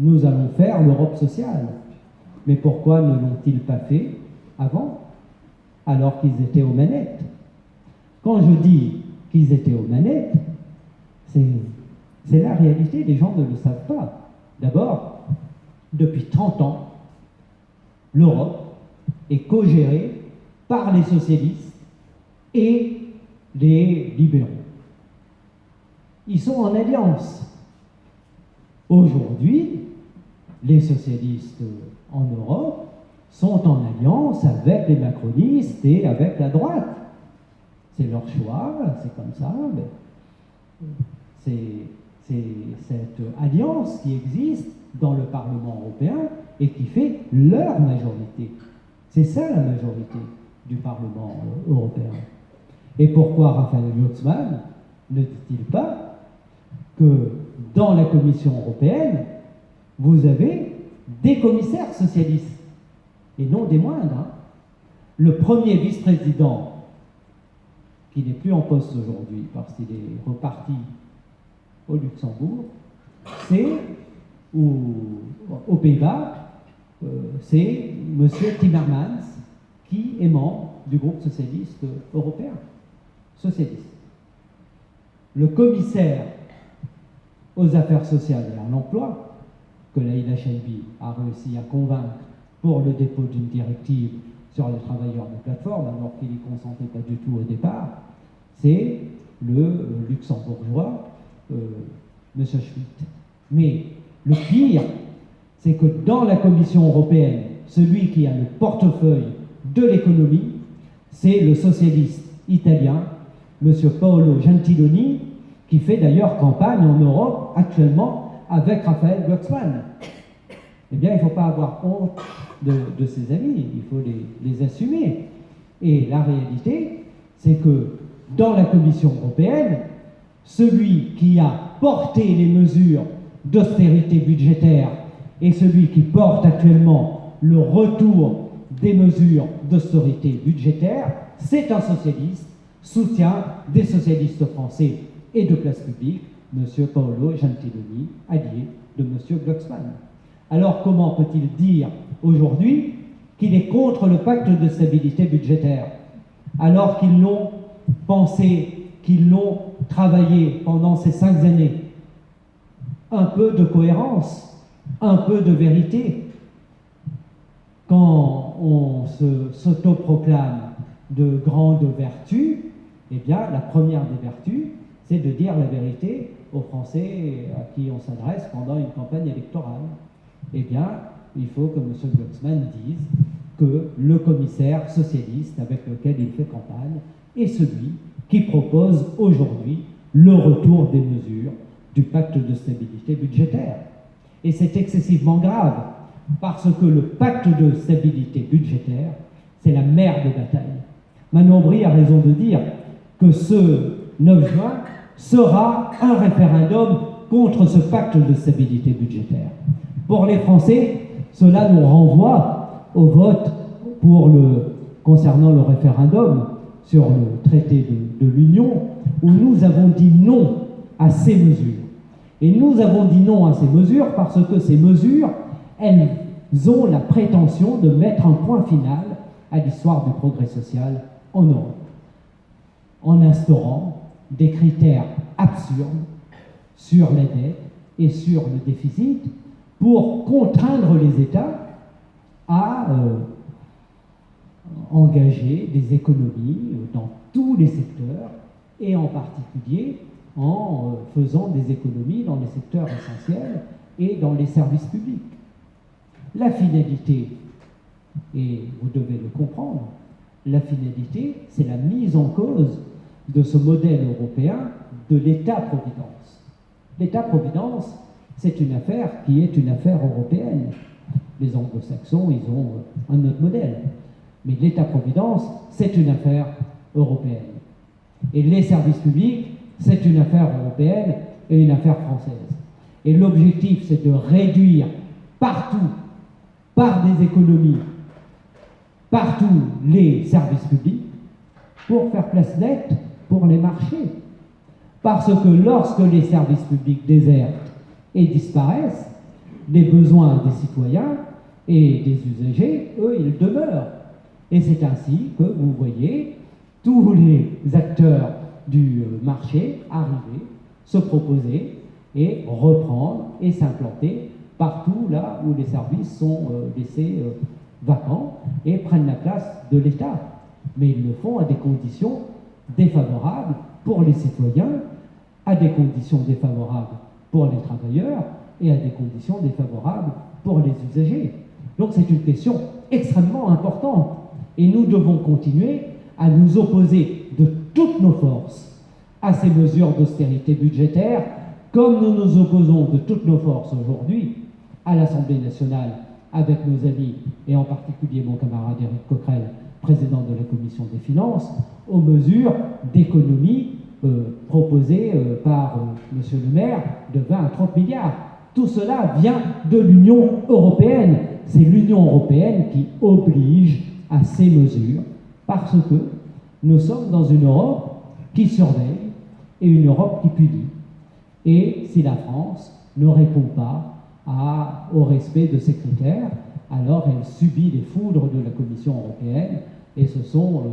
nous allons faire l'Europe sociale. Mais pourquoi ne l'ont-ils pas fait avant, alors qu'ils étaient aux manettes? Quand je dis qu'ils étaient aux manettes, c'est la réalité, les gens ne le savent pas. D'abord, depuis 30 ans, l'Europe est co-gérée par les socialistes et les libéraux. Ils sont en alliance. Aujourd'hui, les socialistes en Europe sont en alliance avec les macronistes et avec la droite. C'est leur choix, c'est comme ça. C'est cette alliance qui existe dans le Parlement européen et qui fait leur majorité. C'est ça la majorité du Parlement européen. Et pourquoi Raphaël Glucksmann ne dit-il pas que dans la Commission européenne, vous avez des commissaires socialistes, et non des moindres. Hein. Le premier vice-président, qui n'est plus en poste aujourd'hui parce qu'il est reparti au Luxembourg, c'est, ou aux Pays-Bas, c'est M. Timmermans, qui est membre du groupe socialiste européen. Socialiste. Le commissaire aux affaires sociales et à l'emploi, que Leïla Chaibi a réussi à convaincre pour le dépôt d'une directive sur les travailleurs de plateforme, alors qu'il n'y consentait pas du tout au départ, c'est le luxembourgeois M. Schmitt. Mais le pire, c'est que dans la Commission européenne, celui qui a le portefeuille de l'économie, c'est le socialiste italien, M. Paolo Gentiloni, qui fait d'ailleurs campagne en Europe actuellement avec Raphaël Glucksmann. Eh bien, il ne faut pas avoir honte de ses amis, il faut les assumer. Et la réalité, c'est que dans la Commission européenne, celui qui a porté les mesures d'austérité budgétaire et celui qui porte actuellement le retour des mesures d'austérité budgétaire, c'est un socialiste, soutien des socialistes français et de place publique, M. Paolo Gentiloni, allié de M. Glucksmann. Alors comment peut-il dire aujourd'hui qu'il est contre le pacte de stabilité budgétaire, alors qu'ils l'ont pensé, qu'ils l'ont travaillé pendant ces 5 années? Un peu de cohérence, un peu de vérité. Quand on s'autoproclame de grandes vertus, eh bien, la première des vertus, c'est de dire la vérité aux Français à qui on s'adresse pendant une campagne électorale. Eh bien, il faut que M. Glucksmann dise que le commissaire socialiste avec lequel il fait campagne est celui qui propose aujourd'hui le retour des mesures du pacte de stabilité budgétaire. Et c'est excessivement grave, parce que le pacte de stabilité budgétaire, c'est la mère de bataille. Manon Bry a raison de dire que ce 9 juin sera un référendum contre ce pacte de stabilité budgétaire. Pour les Français, cela nous renvoie au vote concernant le référendum sur le traité de l'Union, où nous avons dit non à ces mesures. Et nous avons dit non à ces mesures parce que ces mesures, elles ont la prétention de mettre un point final à l'histoire du progrès social en Europe, en instaurant des critères absurdes sur la dette et sur le déficit pour contraindre les États à engager des économies dans tous les secteurs et en particulier en faisant des économies dans les secteurs essentiels et dans les services publics. La finalité, et vous devez le comprendre, la finalité, c'est la mise en cause de ce modèle européen de l'État-providence. L'État-providence, c'est une affaire qui est une affaire européenne. Les anglo-saxons, ils ont un autre modèle. Mais l'État-providence, c'est une affaire européenne. Et les services publics, c'est une affaire européenne et une affaire française. Et l'objectif, c'est de réduire partout, par des économies, partout les services publics pour faire place nette pour les marchés. Parce que lorsque les services publics désertent et disparaissent, les besoins des citoyens et des usagers, eux, ils demeurent. Et c'est ainsi que vous voyez tous les acteurs du marché arriver, se proposer et reprendre et s'implanter partout là où les services sont laissés vacants et prennent la place de l'État. Mais ils le font à des conditions défavorables pour les citoyens, à des conditions défavorables pour les travailleurs et à des conditions défavorables pour les usagers. Donc c'est une question extrêmement importante et nous devons continuer à nous opposer de toutes nos forces à ces mesures d'austérité budgétaire, comme nous nous opposons de toutes nos forces aujourd'hui à l'Assemblée nationale avec nos amis, et en particulier mon camarade Éric Coquerel, président de la Commission des finances, aux mesures d'économie proposées par M. Le Maire de 20 à 30 milliards. Tout cela vient de l'Union européenne. C'est l'Union européenne qui oblige à ces mesures parce que nous sommes dans une Europe qui surveille et une Europe qui punit. Et si la France ne répond pas au respect de ces critères, alors elle subit les foudres de la Commission européenne et ce sont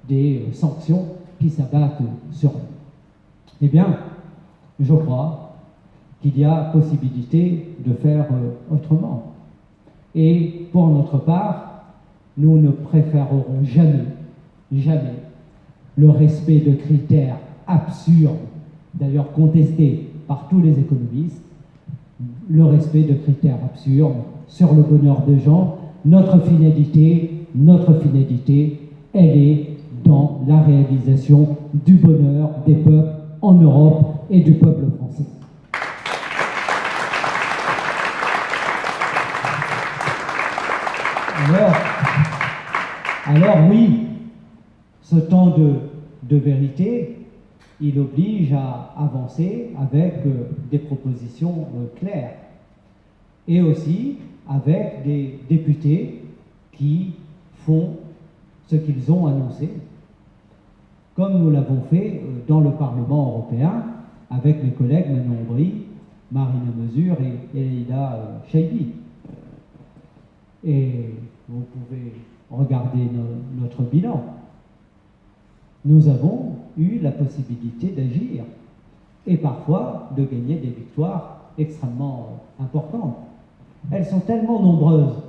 des sanctions qui s'abattent sur elle. Eh bien, je crois qu'il y a possibilité de faire autrement. Et pour notre part, nous ne préférerons jamais, jamais le respect de critères absurdes, d'ailleurs contestés par tous les économistes, le respect de critères absurdes sur le bonheur des gens. Notre finalité, elle est dans la réalisation du bonheur des peuples en Europe et du peuple français. Alors oui, ce temps de vérité, il oblige à avancer avec des propositions claires et aussi avec des députés qui font ce qu'ils ont annoncé, comme nous l'avons fait dans le Parlement européen avec mes collègues Manon Aubry, Marina Mesure et Leïla Chaibi. Et vous pouvez regarder notre bilan. Nous avons eu la possibilité d'agir et parfois de gagner des victoires extrêmement importantes. Elles sont tellement nombreuses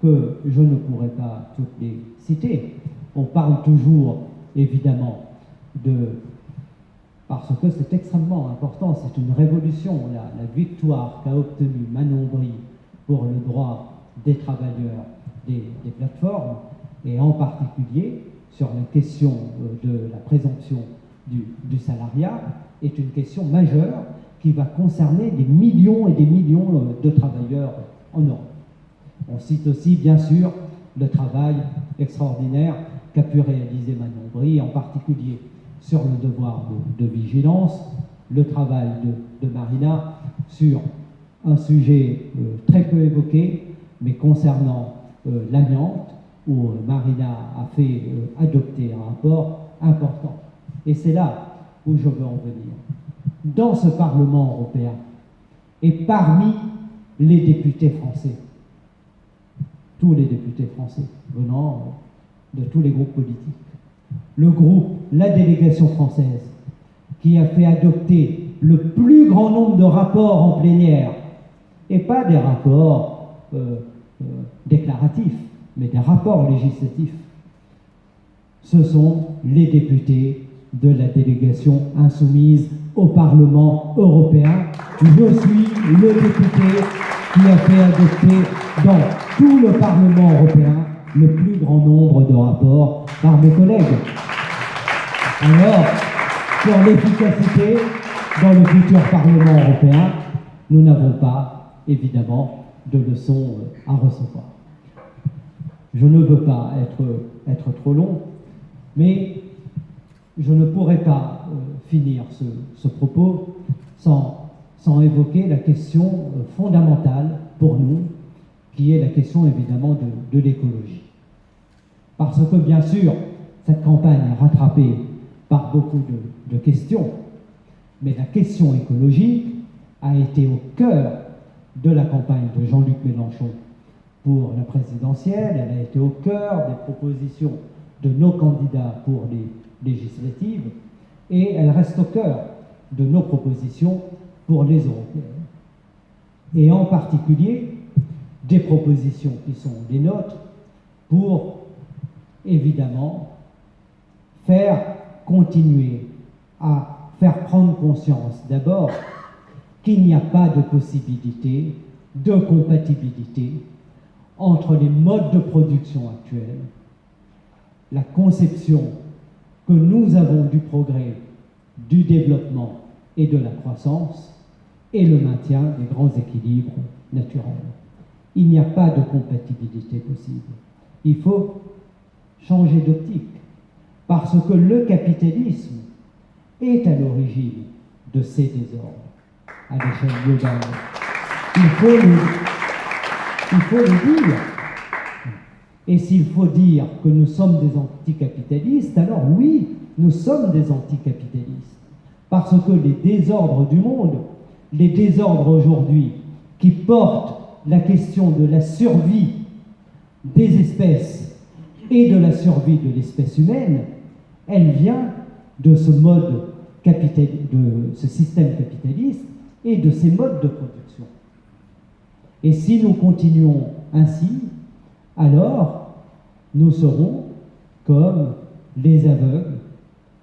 que je ne pourrais pas toutes les citer. On parle toujours, évidemment, parce que c'est extrêmement important, c'est une révolution, la victoire qu'a obtenue Manon Aubry pour le droit des travailleurs des plateformes, et en particulier sur la question de la présomption du salariat, est une question majeure qui va concerner des millions et des millions de travailleurs en Europe. On cite aussi, bien sûr, le travail extraordinaire qu'a pu réaliser Manon Aubry, en particulier sur le devoir de vigilance, le travail de Marina sur un sujet très peu évoqué, mais concernant l'amiante, où Marina a fait adopter un rapport important. Et c'est là où je veux en venir. Dans ce Parlement européen, et parmi les députés français, tous les députés français venant de tous les groupes politiques, la délégation française, qui a fait adopter le plus grand nombre de rapports en plénière, et pas des rapports déclaratifs, mais des rapports législatifs, ce sont les députés de la délégation insoumise au Parlement européen. Je suis le député qui a fait adopter dans tout le Parlement européen le plus grand nombre de rapports par mes collègues. Alors, sur l'efficacité dans le futur Parlement européen, nous n'avons pas, évidemment, de leçons à recevoir. Je ne veux pas être trop long, mais je ne pourrais pas finir ce propos sans évoquer la question fondamentale pour nous, qui est la question évidemment de l'écologie. Parce que bien sûr, cette campagne est rattrapée par beaucoup de questions, mais la question écologique a été au cœur de la campagne de Jean-Luc Mélenchon pour la présidentielle, elle a été au cœur des propositions de nos candidats pour les législatives, et elle reste au cœur de nos propositions pour les européennes. Et en particulier, des propositions qui sont les nôtres pour, évidemment, faire continuer à faire prendre conscience d'abord qu'il n'y a pas de possibilité de compatibilité entre les modes de production actuels, la conception que nous avons du progrès, du développement et de la croissance, et le maintien des grands équilibres naturels. Il n'y a pas de compatibilité possible. Il faut changer d'optique, parce que le capitalisme est à l'origine de ces désordres à l'échelle globale. Il faut le dire. Et s'il faut dire que nous sommes des anticapitalistes, alors oui, nous sommes des anticapitalistes. Parce que les désordres du monde, les désordres aujourd'hui qui portent la question de la survie des espèces et de la survie de l'espèce humaine, elle vient de ce mode de ce système capitaliste et de ces modes de production. Et si nous continuons ainsi, alors nous serons comme les aveugles,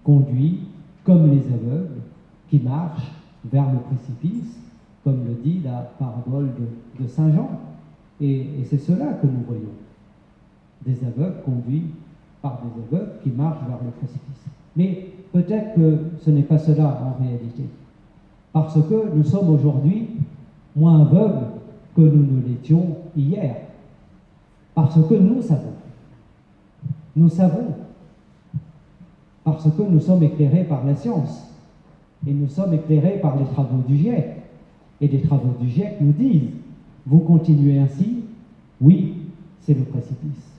conduits comme les aveugles qui marchent vers le précipice, comme le dit la parabole de Saint Jean. Et c'est cela que nous voyons. Des aveugles conduits par des aveugles qui marchent vers le précipice. Mais peut-être que ce n'est pas cela en réalité. Parce que nous sommes aujourd'hui moins aveugles que nous ne l'étions hier. Parce que nous savons. Nous savons. Parce que nous sommes éclairés par la science. Et nous sommes éclairés par les travaux du GIEC. Et les travaux du GIEC nous disent, vous continuez ainsi, oui, c'est le précipice.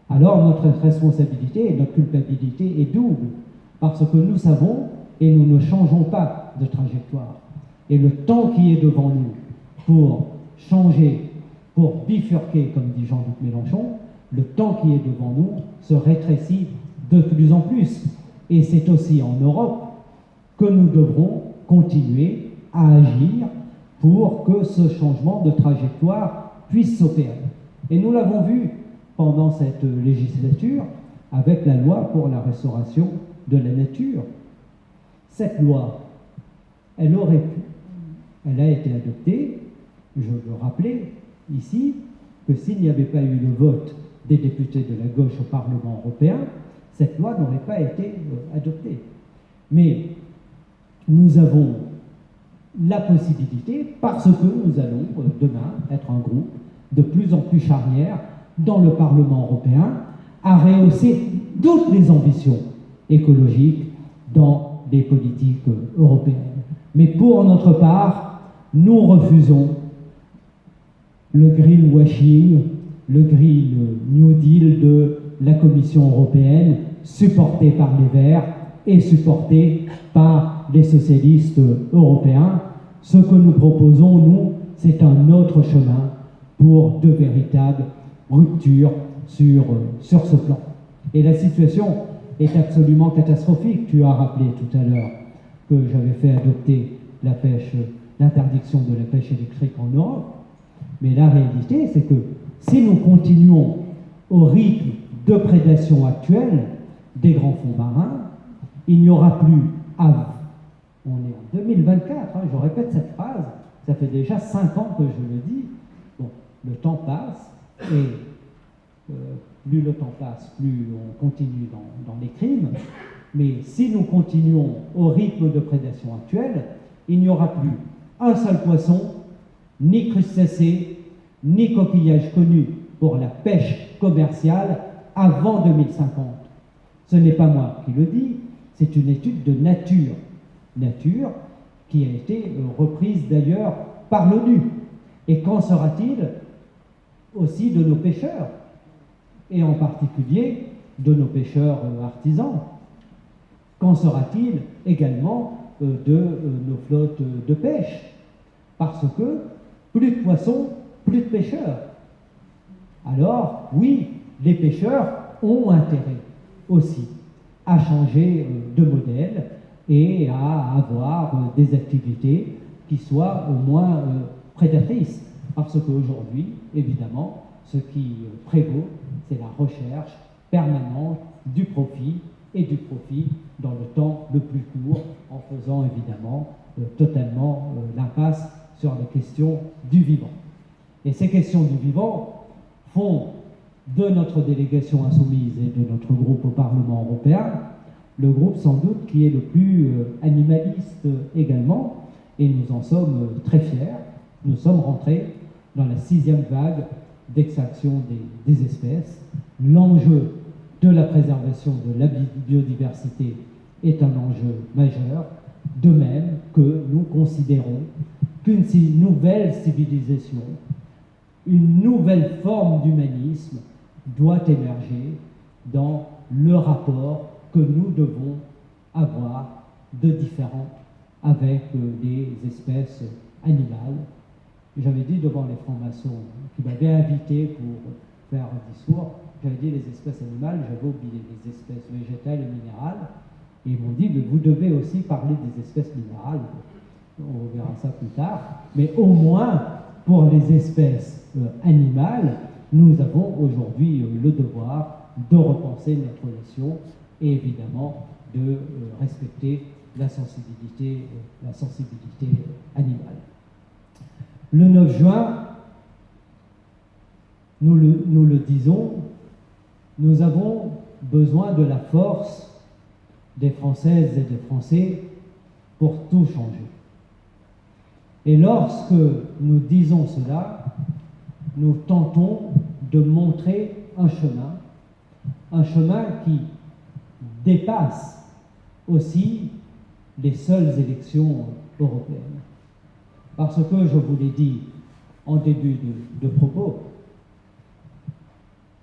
Alors notre responsabilité et notre culpabilité est double, parce que nous savons, et nous ne changeons pas de trajectoire. Et le temps qui est devant nous pour changer, pour bifurquer, comme dit Jean-Luc Mélenchon, le temps qui est devant nous se rétrécit de plus en plus. Et c'est aussi en Europe que nous devrons continuer à agir pour que ce changement de trajectoire puisse s'opérer. Et nous l'avons vu pendant cette législature avec la loi pour la restauration de la nature. Cette loi, elle aurait pu, elle a été adoptée, je veux rappeler ici que s'il n'y avait pas eu le vote des députés de la gauche au Parlement européen, cette loi n'aurait pas été adoptée. Mais nous avons la possibilité, parce que nous allons demain être un groupe de plus en plus charnière dans le Parlement européen, à rehausser toutes les ambitions écologiques dans les politiques européennes. Mais pour notre part, nous refusons le greenwashing, le Green New Deal de la Commission européenne, supporté par les Verts et supporté par les socialistes européens. Ce que nous proposons, nous, c'est un autre chemin pour de véritables ruptures sur ce plan. Et la situation est absolument catastrophique. Tu as rappelé tout à l'heure que j'avais fait adopter l'interdiction de la pêche électrique en Europe. Mais la réalité, c'est que si nous continuons au rythme de prédation actuelle des grands fonds marins, il n'y aura plus on est en 2024, hein, je répète cette phrase, ça fait déjà 5 ans que je le dis. Bon, le temps passe et plus le temps passe, plus on continue dans les crimes. Mais si nous continuons au rythme de prédation actuel, il n'y aura plus un seul poisson, ni crustacé, ni coquillage connu pour la pêche commerciale avant 2050. Ce n'est pas moi qui le dis, c'est une étude de Nature qui a été reprise d'ailleurs par l'ONU. Et qu'en sera-t-il aussi de nos pêcheurs, et en particulier de nos pêcheurs artisans? Qu'en sera-t-il également de nos flottes de pêche? Parce que plus de poissons, plus de pêcheurs. Alors, oui, les pêcheurs ont intérêt aussi à changer de modèle et à avoir des activités qui soient au moins prédatrices. Parce qu'aujourd'hui, évidemment, ce qui prévaut, c'est la recherche permanente du profit et du profit dans le temps le plus court, en faisant évidemment totalement l'impasse sur les questions du vivant. Et ces questions du vivant font de notre délégation insoumise et de notre groupe au Parlement européen le groupe sans doute qui est le plus animaliste également, et nous en sommes très fiers. Nous sommes rentrés dans la 6e vague d'extraction des espèces. L'enjeu de la préservation de la biodiversité est un enjeu majeur, de même que nous considérons qu'une nouvelle civilisation, une nouvelle forme d'humanisme doit émerger dans le rapport que nous devons avoir de différent avec les espèces animales. J'avais dit devant les francs-maçons qui m'avaient invité pour faire un discours, j'avais dit les espèces animales, j'avais oublié les espèces végétales et minérales, et ils m'ont dit mais vous devez aussi parler des espèces minérales. On verra ça plus tard, mais au moins pour les espèces animales, nous avons aujourd'hui le devoir de repenser notre relation et évidemment de respecter la sensibilité animale. Le 9 juin, nous le disons, nous avons besoin de la force des Françaises et des Français pour tout changer. Et lorsque nous disons cela, nous tentons de montrer un chemin qui dépasse aussi les seules élections européennes. Parce que, je vous l'ai dit en début de propos,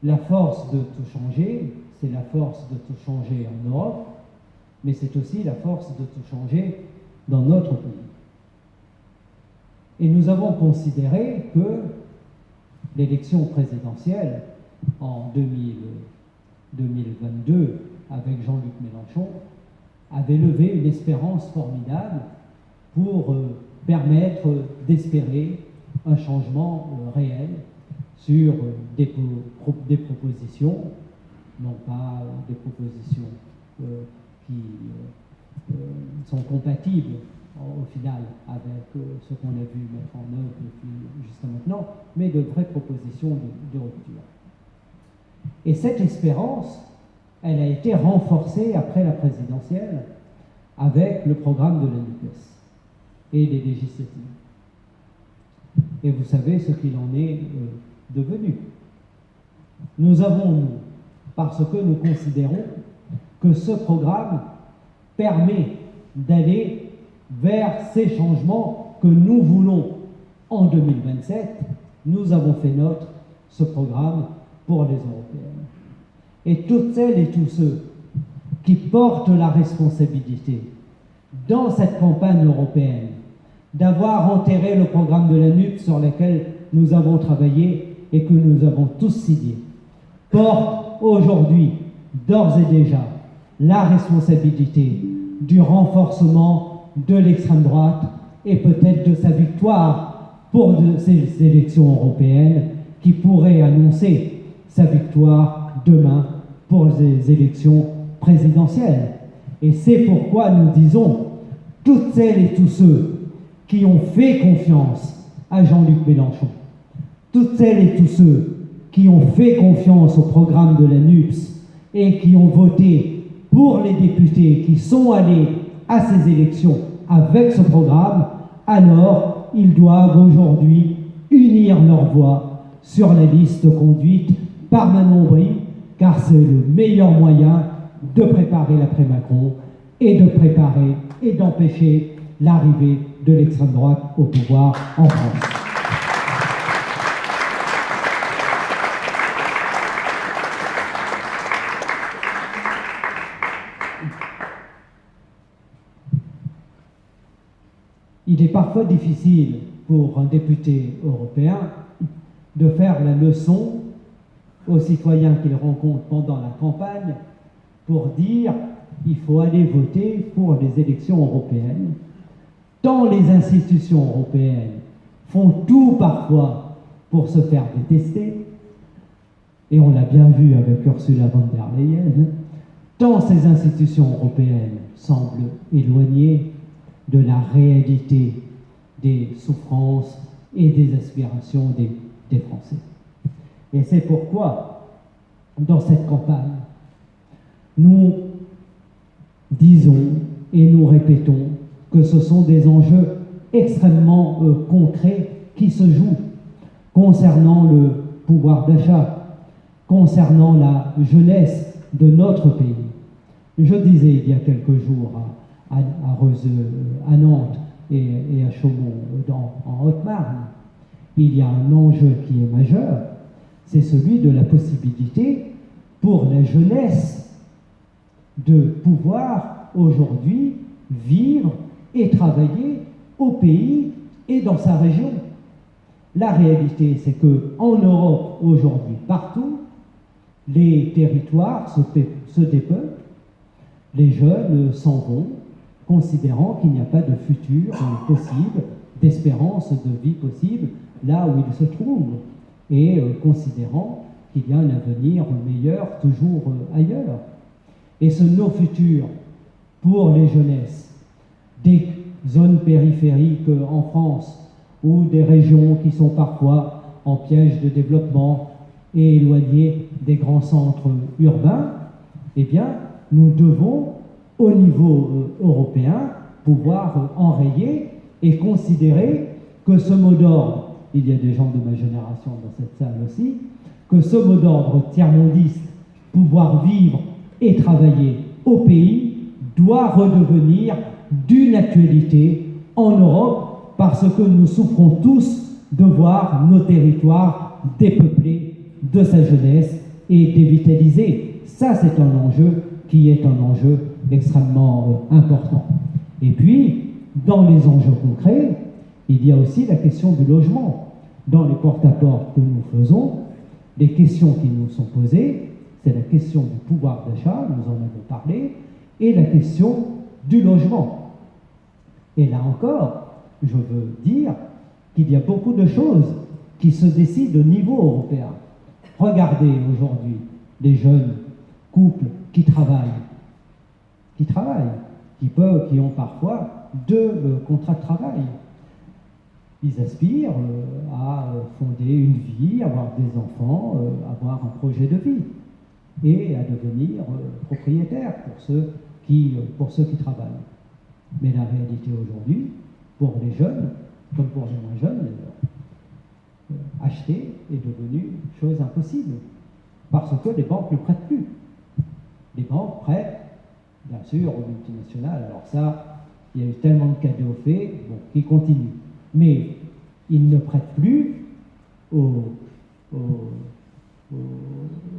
la force de tout changer, c'est la force de tout changer en Europe, mais c'est aussi la force de tout changer dans notre pays. Et nous avons considéré que l'élection présidentielle en 2022 avec Jean-Luc Mélenchon avait levé une espérance formidable pour permettre d'espérer un changement réel sur des propositions, non pas des propositions qui sont compatibles au final avec ce qu'on a vu mettre en œuvre depuis jusqu'à maintenant, mais de vraies propositions de rupture. Et cette espérance, elle a été renforcée après la présidentielle avec le programme de la NUPES et les législatives. Et vous savez ce qu'il en est devenu. Nous avons, parce que nous considérons que ce programme permet d'aller vers ces changements que nous voulons en 2027, nous avons fait nôtre ce programme pour les Européennes. Et toutes celles et tous ceux qui portent la responsabilité dans cette campagne européenne d'avoir enterré le programme de la NUPES sur lequel nous avons travaillé et que nous avons tous signé, portent aujourd'hui, d'ores et déjà, la responsabilité du renforcement de l'extrême droite et peut-être de sa victoire pour ces élections européennes qui pourraient annoncer sa victoire demain pour les élections présidentielles. Et c'est pourquoi nous disons, toutes celles et tous ceux qui ont fait confiance à Jean-Luc Mélenchon, toutes celles et tous ceux qui ont fait confiance au programme de la NUPES et qui ont voté pour les députés qui sont allés à ces élections avec ce programme, alors ils doivent aujourd'hui unir leur voix sur la liste conduite par Manon Bry, car c'est le meilleur moyen de préparer l'après-Macron et de préparer et d'empêcher l'arrivée de l'extrême droite au pouvoir en France. Il est parfois difficile pour un député européen de faire la leçon aux citoyens qu'il rencontre pendant la campagne pour dire qu'il faut aller voter pour les élections européennes, tant les institutions européennes font tout parfois pour se faire détester, et on l'a bien vu avec Ursula von der Leyen, tant ces institutions européennes semblent éloignées de la réalité des souffrances et des aspirations des Français. Et c'est pourquoi, dans cette campagne, nous disons et nous répétons que ce sont des enjeux extrêmement concrets qui se jouent concernant le pouvoir d'achat, concernant la jeunesse de notre pays. Je disais il y a quelques jours à Nantes et à Chaumont en Haute-Marne, il y a un enjeu qui est majeur, c'est celui de la possibilité pour la jeunesse de pouvoir aujourd'hui vivre et travailler au pays et dans sa région. La réalité, c'est qu'en Europe, aujourd'hui, partout, les territoires se dépeuplent, les jeunes s'en vont, considérant qu'il n'y a pas de futur possible, d'espérance de vie possible là où ils se trouvent, et considérant qu'il y a un avenir meilleur toujours ailleurs. Et ce no-futur pour les jeunesses des zones périphériques en France ou des régions qui sont parfois en piège de développement et éloignées des grands centres urbains, eh bien, nous devons, au niveau européen, pouvoir enrayer et considérer que ce mot d'ordre, il y a des gens de ma génération dans cette salle aussi, que ce mot d'ordre tiers-mondiste, pouvoir vivre et travailler au pays, doit redevenir d'une actualité en Europe, parce que nous souffrons tous de voir nos territoires dépeuplés de sa jeunesse et dévitalisés. Ça, c'est un enjeu qui est un enjeu extrêmement important. Et puis, dans les enjeux concrets, il y a aussi la question du logement. Dans les porte-à-porte que nous faisons, les questions qui nous sont posées, c'est la question du pouvoir d'achat, nous en avons parlé, et la question du logement. Et là encore, je veux dire qu'il y a beaucoup de choses qui se décident au niveau européen. Regardez aujourd'hui les jeunes couples qui travaillent, qui ont parfois 2 contrats de travail. Ils aspirent à fonder une vie, avoir des enfants, avoir un projet de vie et à devenir propriétaires pour ceux qui travaillent. Mais la réalité aujourd'hui, pour les jeunes, comme pour les moins jeunes d'ailleurs, acheter est devenu chose impossible parce que les banques ne prêtent plus. Les banques prêtent, bien sûr, aux multinationales. Alors ça, il y a eu tellement de cadeaux faits, bon, qui continuent. Mais ils ne prêtent plus aux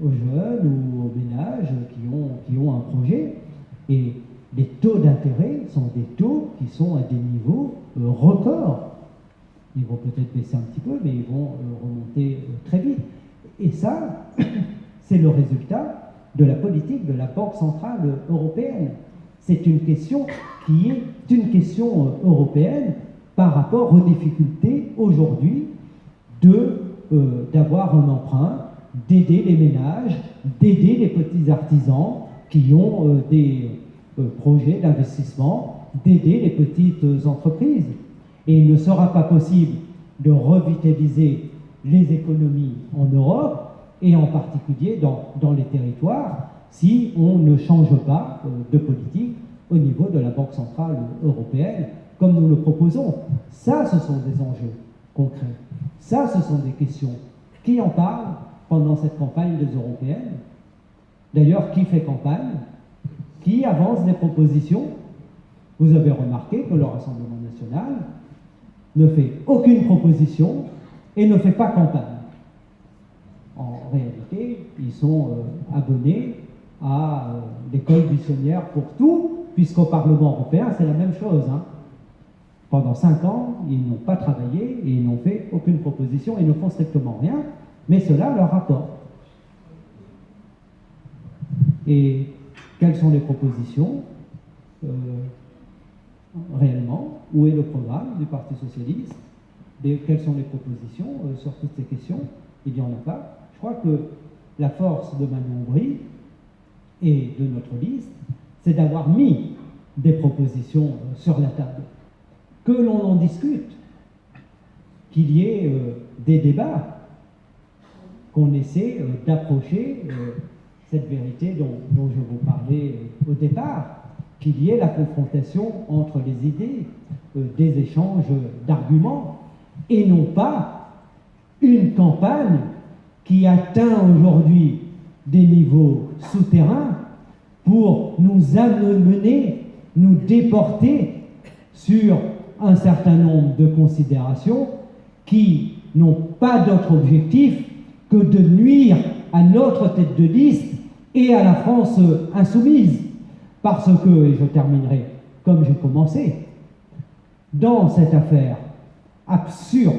jeunes ou aux ménages qui ont un projet. Et les taux d'intérêt sont des taux qui sont à des niveaux records. Ils vont peut-être baisser un petit peu, mais ils vont remonter très vite. Et ça, c'est le résultat de la politique de la Banque centrale européenne. C'est une question qui est une européenne par rapport aux difficultés aujourd'hui d'avoir un emprunt, d'aider les ménages, d'aider les petits artisans qui ont des projets d'investissement, d'aider les petites entreprises. Et il ne sera pas possible de revitaliser les économies en Europe, et en particulier dans les territoires, si on ne change pas de politique au niveau de la Banque centrale européenne, comme nous le proposons. Ça, ce sont des enjeux concrets. Ça, ce sont des questions. Qui en parle pendant cette campagne des européennes? D'ailleurs, qui fait campagne? Qui avance des propositions? Vous avez remarqué que le Rassemblement national ne fait aucune proposition et ne fait pas campagne. En réalité, ils sont abonnés à l'école buissonnière pour tout, puisqu'au Parlement européen, c'est la même chose. Pendant 5 ans, ils n'ont pas travaillé et ils n'ont fait aucune proposition, ils ne font strictement rien, mais cela leur rapporte. Et quelles sont les propositions réellement? Où est le programme du Parti socialiste? Quelles sont les propositions sur toutes ces questions? Il n'y en a pas. Je crois que la force de Manon Bry et de notre liste, c'est d'avoir mis des propositions sur la table, que l'on en discute, qu'il y ait des débats, qu'on essaie d'approcher cette vérité dont je vous parlais au départ, qu'il y ait la confrontation entre les idées, des échanges d'arguments, et non pas une campagne qui atteint aujourd'hui des niveaux souterrains pour nous amener, nous déporter sur un certain nombre de considérations qui n'ont pas d'autre objectif que de nuire à notre tête de liste et à la France insoumise. Parce que, et je terminerai comme j'ai commencé, dans cette affaire absurde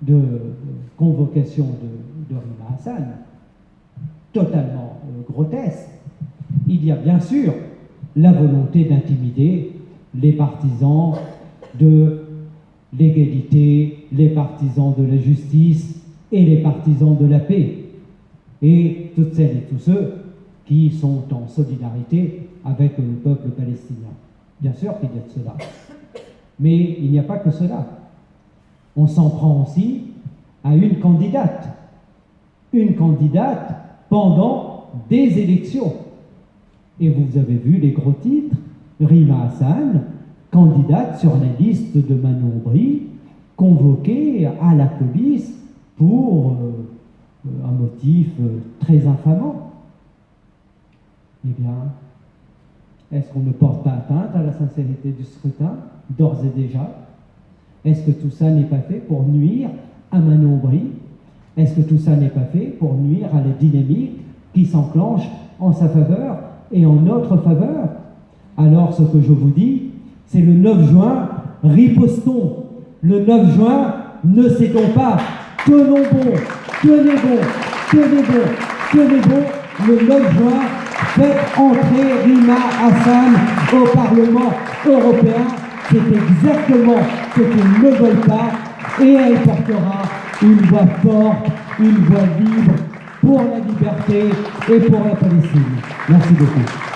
de convocation de Rima Hassan, totalement grotesque, il y a bien sûr la volonté d'intimider les partisans de l'égalité, les partisans de la justice et les partisans de la paix, et toutes celles et tous ceux qui sont en solidarité avec le peuple palestinien. Bien sûr qu'il y a de cela. Mais il n'y a pas que cela. On s'en prend aussi à une candidate pendant des élections. Et vous avez vu les gros titres, Rima Hassan, candidate sur la liste de Manon Bry, convoquée à la police pour un motif très infamant. Eh bien, est-ce qu'on ne porte pas atteinte à la sincérité du scrutin, d'ores et déjà? Est-ce que tout ça n'est pas fait pour nuire à Manon Bry? Est-ce que tout ça n'est pas fait pour nuire à la dynamique qui s'enclenche en sa faveur et en notre faveur? Alors, ce que je vous dis, c'est le 9 juin, ripostons. Le 9 juin, ne cédons pas, tenons bon, tenez bon, tenez bon, tenez bon. Le 9 juin, faites entrer Rima Hassan au Parlement européen. C'est exactement ce qu'ils ne veulent pas et elle portera une voix forte, une voix libre pour la liberté et pour la Palestine. Merci beaucoup.